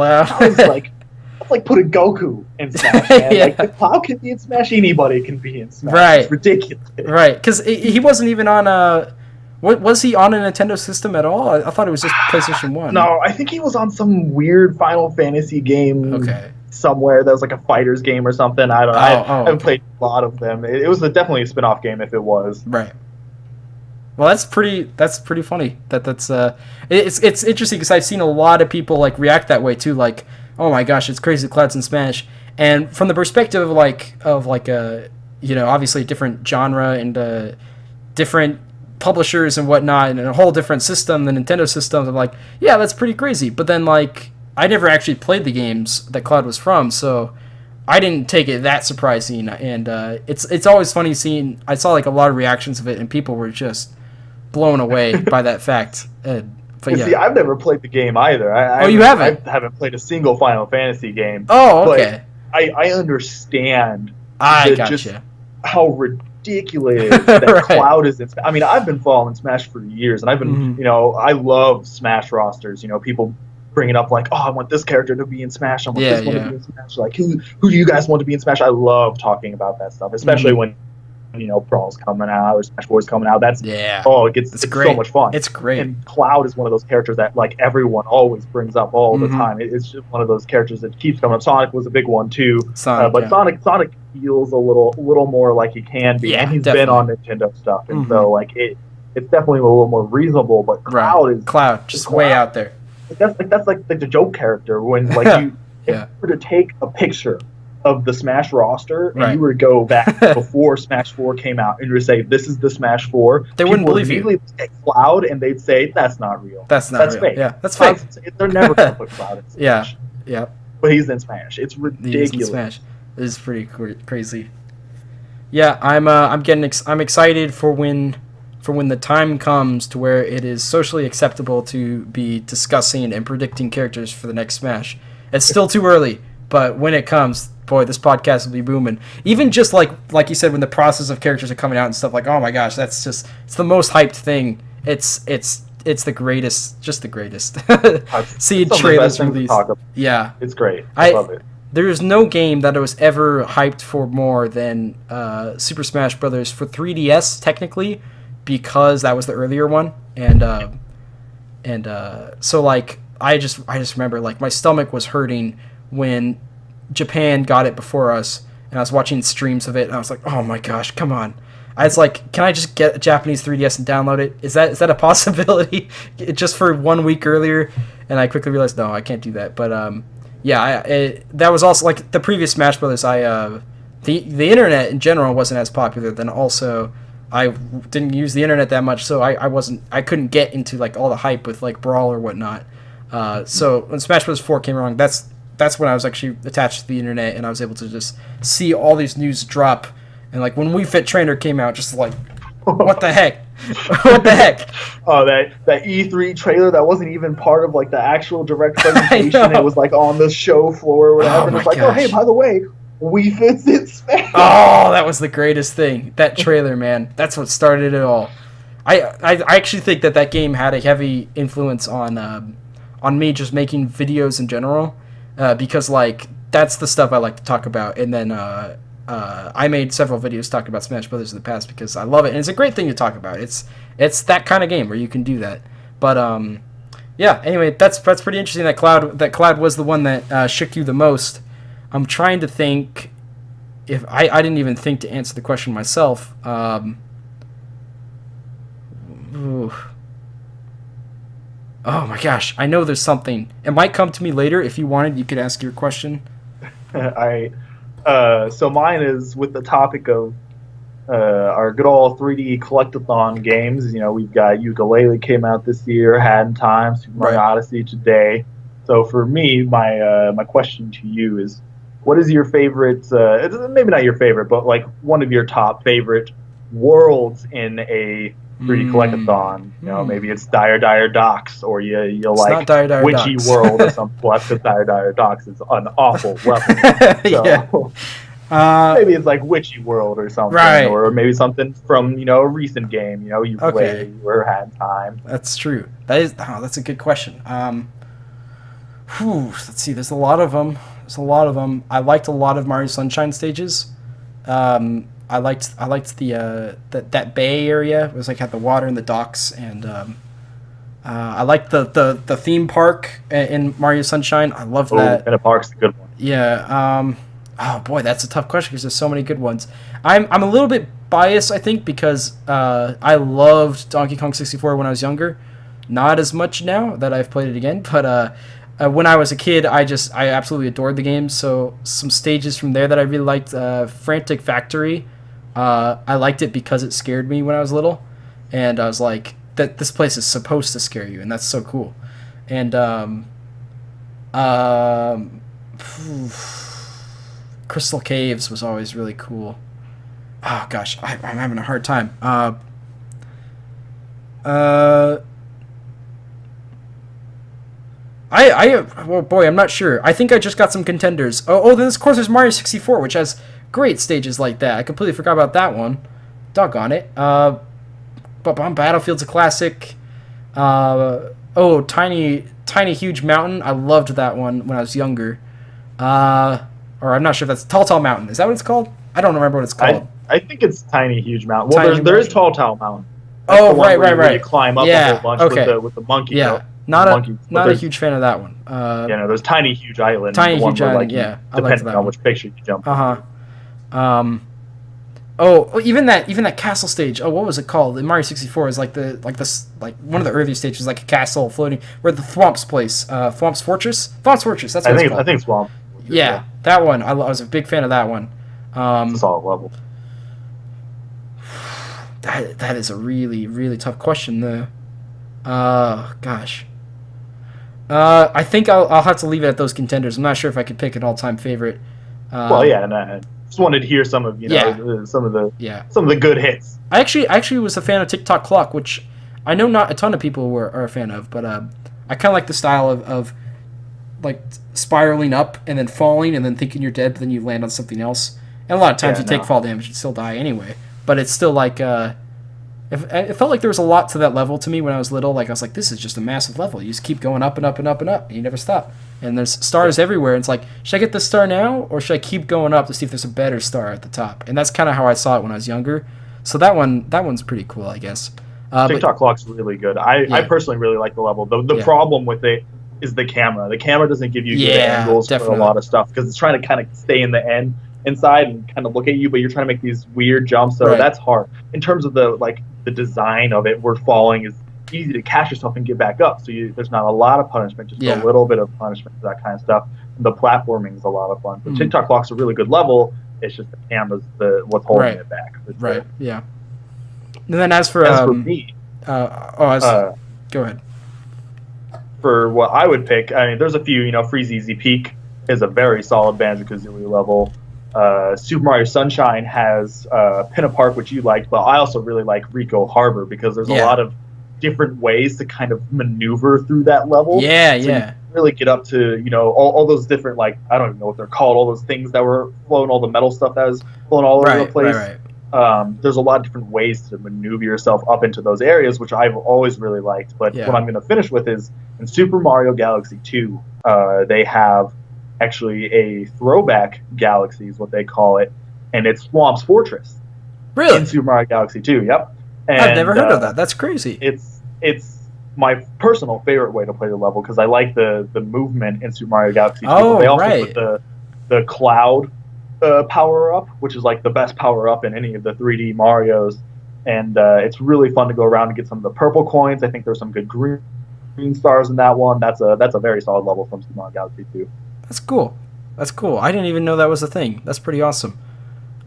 is like. Like putting Goku in Smash, man. Yeah. Like the Cloud can be in Smash, anybody can be in Smash. Right. It's ridiculous. Right, because he wasn't even on was he on a Nintendo system at all? I thought it was just PlayStation 1. No, I think he was on some weird Final Fantasy game somewhere that was like a fighter's game or something. I don't know. I haven't played a lot of them. It was definitely a spin-off game if it was. Right. Well, that's pretty funny. That's it's interesting because I've seen a lot of people like react that way too, like, oh my gosh, it's crazy Clouds and Smash. And from the perspective of obviously a different genre and different publishers and whatnot, and a whole different system, the Nintendo system, I'm like, yeah, that's pretty crazy. But then like I never actually played the games that Cloud was from, so I didn't take it that surprising. And it's always funny seeing. I saw like a lot of reactions of it, and people were just blown away by that fact. But yeah. See, I've never played the game either. You haven't? I haven't played a single Final Fantasy game. Oh, okay. But I understand just how ridiculous that Cloud is in Smash. I mean, I've been following Smash for years, and I've been, I love Smash rosters. People bringing up like, oh, I want this character to be in Smash. I want this one to be in Smash. Like, who do you guys want to be in Smash? I love talking about that stuff, especially when Brawl's coming out or Smash 4 is coming out. It's so much fun. It's great. And Cloud is one of those characters that like everyone always brings up all the time. It's just one of those characters that keeps coming up. Sonic was a big one too. Sonic feels a little more like he can be, and he's been on Nintendo stuff, and so like it's definitely a little more reasonable. But Cloud just way out there. That's like the joke character when like you were to take a picture of the Smash roster, and you would go back before Smash 4 came out, and you would say, "This is the Smash 4." They wouldn't believe you. Immediately look at Cloud, and they'd say, "That's not real. That's real. Fake. Yeah, that's fake." They're never going to put Cloud in Smash. Yeah. But he's in Smash. It's ridiculous. He's in Smash. It is pretty crazy. Yeah, I'm excited for when the time comes to where it is socially acceptable to be discussing and predicting characters for the next Smash. It's still too early, but when it comes, boy, this podcast will be booming. Even just like you said, when the process of characters are coming out and stuff, like, oh my gosh, it's the most hyped thing. It's the greatest, just the greatest. Seeing trailers released. Yeah, it's great. I love it. There's no game that I was ever hyped for more than Super Smash Brothers for 3DS, technically, because that was the earlier one, and so like I just remember like my stomach was hurting when Japan got it before us, and I was watching streams of it, and I was like, oh my gosh, come on. I was like, can I just get a Japanese 3DS and download it? Is that a possibility? Just for 1 week earlier, and I quickly realized, no, I can't do that. But that was also like the previous Smash Brothers. The internet in general wasn't as popular. Then also, I didn't use the internet that much, so I couldn't get into like all the hype with like Brawl or whatnot. So when Smash Bros. 4 came along, that's when I was actually attached to the internet, and I was able to just see all these news drop. And like when Wii Fit Trainer came out, just like, what the heck? What the heck? Oh, that E3 trailer that wasn't even part of like the actual direct presentation. It was like on the show floor or whatever. And it's like, oh, hey, by the way, Wii Fit's in Smash. Oh, that was the greatest thing. That trailer, man. That's what started it all. I actually think that game had a heavy influence on me just making videos in general, because like that's the stuff I like to talk about. And then I made several videos talking about Smash Brothers in the past because I love it, and it's a great thing to talk about. It's that kind of game where you can do that. But yeah. Anyway, that's pretty interesting. That Cloud was the one that shook you the most. I'm trying to think if I didn't even think to answer the question myself. Oh my gosh, I know there's something. It might come to me later. If you wanted, you could ask your question. So mine is with the topic of our good old 3D collectathon games. You know, we've got Ukulele came out this year, Had in Time, Super Mario Odyssey today. So for me, my question to you is, what is your favorite, maybe not your favorite, but like one of your top favorite worlds in a 3D collectathon? You know, maybe it's Dire Docks, or you like Witchy Docks. World or something. Well, because Dire Docks is an awful level. So, maybe it's like Witchy World or something, or maybe something from a recent game. You play or Had Time. That's true. That's a good question. Let's see. There's a lot of them. I liked a lot of Mario Sunshine stages. I liked the that bay area. It was like had the water and the docks, and I liked the theme park in Mario Sunshine. I love that. And the park's a good one. Yeah. Oh boy, that's a tough question because there's so many good ones. I'm a little bit biased, I think, because I loved Donkey Kong 64 when I was younger. Not as much now that I've played it again, but when I was a kid, I absolutely adored the game. So some stages from there that I really liked, Frantic Factory. I liked it because it scared me when I was little, and I was like, that this place is supposed to scare you, and that's so cool. And Crystal Caves was always really cool. Oh gosh, I'm having a hard time. Oh boy, I'm not sure. I think I just got some contenders. Oh, then of course there's Mario 64, which has great stages like that. I completely forgot about that one. Doggone it. But Battlefield's a classic. Tiny Huge Mountain. I loved that one when I was younger. Or I'm not sure if that's Tall Mountain. Is that what it's called? I don't remember what it's called. I think it's Tiny Huge Mountain. Well, there is Tall Mountain. That's right. Where you climb up a whole bunch with the monkey. Yeah. Not a huge fan of that one. There's Tiny Huge Island. Tiny Huge Island, depending on which picture you jump. Even that castle stage. Oh, what was it called? In Mario 64 is like one of the earlier stages, like a castle floating where the Thwomp's place, Thwomp's Fortress. That's what it's called. I think Thwomp. Yeah, that one. I was a big fan of that one. It's a solid level. That is a really, really tough question, though. Gosh. I think I'll have to leave it at those contenders. I'm not sure if I could pick an all-time favorite. Well, yeah, and I just wanted to hear some of some of the good hits. I actually was a fan of TikTok Clock, which I know not a ton of people are a fan of, but I kind of like the style of like spiraling up and then falling and then thinking you're dead, but then you land on something else. And a lot of times you take fall damage and still die anyway. But it's still like it felt like there was a lot to that level to me when I was little. Like I was like, this is just a massive level. You just keep going up and up and up and up, and you never stop. And there's stars everywhere. And it's like, should I get this star now, or should I keep going up to see if there's a better star at the top? And that's kind of how I saw it when I was younger. So that one's pretty cool, I guess. TikTok Clock's really good. I personally really like the level. The problem with it is the camera. The camera doesn't give you good angles for a lot of stuff because it's trying to kind of stay in the end inside and kind of look at you, but you're trying to make these weird jumps, so that's hard. In terms of the design of it, where falling is easy to catch yourself and get back up, so there's not a lot of punishment, just a little bit of punishment for that kind of stuff. And the platforming is a lot of fun. But TikTok Clock's a really good level. It's just the camera's what's holding it back. Yeah. And then as for me, go ahead. For what I would pick, I mean, there's a few. Freeze Easy Peak is a very solid Banjo-Kazooie level. Super Mario Sunshine has Pinna Park, which you liked, but I also really like Rico Harbor because there's a lot of different ways to kind of maneuver through that level. You really get up to all those different, like, I don't even know what they're called, all those things that were flowing, all the metal stuff that was flowing all over the place. There's a lot of different ways to maneuver yourself up into those areas, which I've always really liked. But what I'm going to finish with is in Super Mario Galaxy 2, they have actually a throwback galaxy is what they call it, and it's Swamp's Fortress. Really? In Super Mario Galaxy 2, yep. And, I've never heard of that. That's crazy. It's my personal favorite way to play the level because I like the movement in Super Mario Galaxy 2. Oh, they also put the cloud power up, which is like the best power up in any of the 3D Marios, and it's really fun to go around and get some of the purple coins. I think there's some good green stars in that one. That's a very solid level from Super Mario Galaxy 2. That's cool. I didn't even know that was a thing. That's pretty awesome.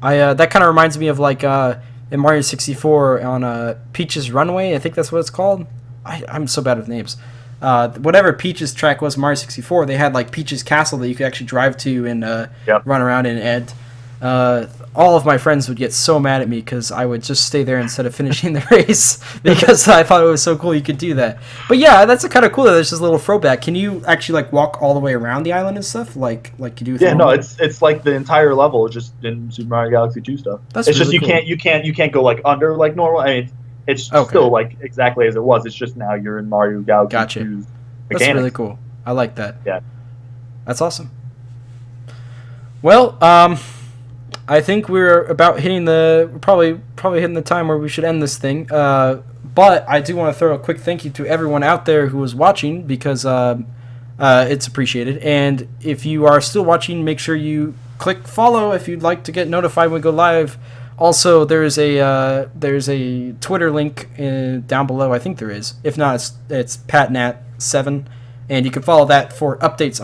That kind of reminds me of like in Mario 64 on Peach's Runway. I think that's what it's called. I'm so bad with names. Whatever Peach's track was, Mario 64, they had like Peach's Castle that you could actually drive to and run around in. And all of my friends would get so mad at me because I would just stay there instead of finishing the race because I thought it was so cool you could do that. But yeah, that's kind of cool that there's this little throwback. Can you actually like walk all the way around the island and stuff like you do? With it's like the entire level just in Super Mario Galaxy 2 stuff. It's really just cool. you can't go like under like normal. I mean, it's still like exactly as it was. It's just now you're in Mario Galaxy 2's mechanics. That's really cool. I like that. Yeah, that's awesome. Well, I think we're about hitting probably hitting the time where we should end this thing. But I do want to throw a quick thank you to everyone out there who was watching because it's appreciated. And if you are still watching, make sure you click follow if you'd like to get notified when we go live. Also, there's a Twitter link down below. I think there is. If not, it's PatNat7, and you can follow that for updates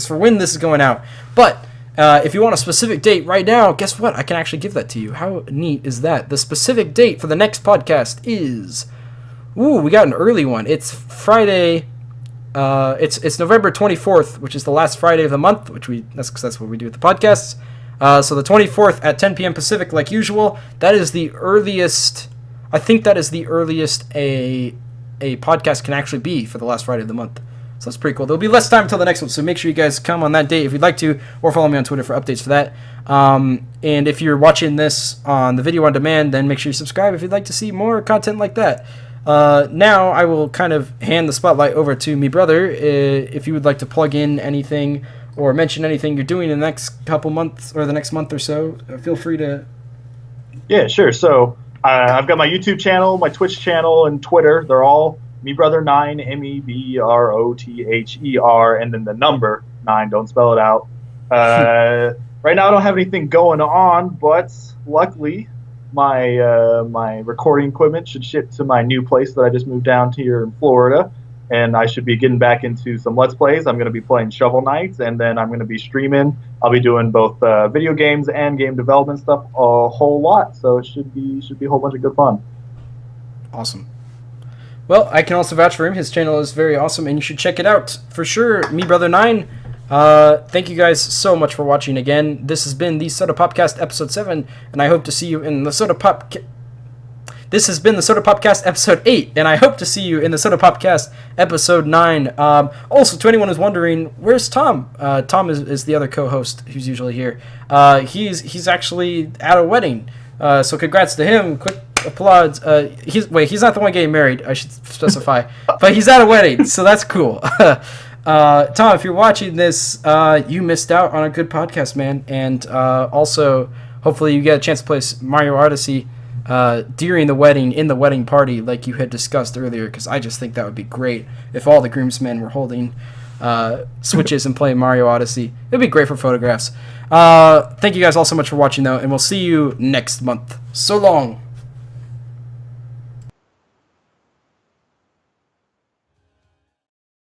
for when this is going out. But if you want a specific date right now, guess what? I can actually give that to you. How neat is that? The specific date for the next podcast is... we got an early one. It's Friday... It's November 24th, which is the last Friday of the month, that's what we do with the podcasts. So the 24th at 10 p.m. Pacific, like usual. That is the earliest... I think that is the earliest a podcast can actually be for the last Friday of the month. So that's pretty cool. There'll be less time until the next one, so make sure you guys come on that date if you'd like to, or follow me on Twitter for updates for that. And if you're watching this on the video on demand, then make sure you subscribe if you'd like to see more content like that. Now I will kind of hand the spotlight over to me brother. If you would like to plug in anything or mention anything you're doing in the next couple months or the next month or so, feel free to. Yeah, sure. So I've got my YouTube channel, my Twitch channel, and Twitter. They're all MeBrother9, MEBROTHER, and then the number 9. Don't spell it out. Right now I don't have anything going on, but luckily my recording equipment should ship to my new place that I just moved down to here in Florida. and I should be getting back into some Let's Plays. I'm going to be playing Shovel Knight, and then I'm going to be streaming. I'll be doing both video games and game development stuff a whole lot, so it should be a whole bunch of good fun. Awesome. Well, I can also vouch for him. His channel is very awesome, and you should check it out for sure. MeBrother9. Thank you guys so much for watching again. This has been the Soda Popcast episode 7, and I hope to see you in the Soda Pop. This has been the Soda Popcast episode 8, and I hope to see you in the Soda Popcast episode 9. Also, to anyone who's wondering, where's Tom? Tom is the other co-host who's usually here. He's actually at a wedding, so congrats to him. Quick applause. He's not the one getting married, I should specify, but he's at a wedding, so that's cool. Tom, if you're watching this, you missed out on a good podcast, man, and also, hopefully you get a chance to play Mario Odyssey during the wedding, in the wedding party, like you had discussed earlier, because I just think that would be great if all the groomsmen were holding Switches and playing Mario Odyssey. It'd be great for photographs. Thank you guys all so much for watching, though, and we'll see you next month. So long!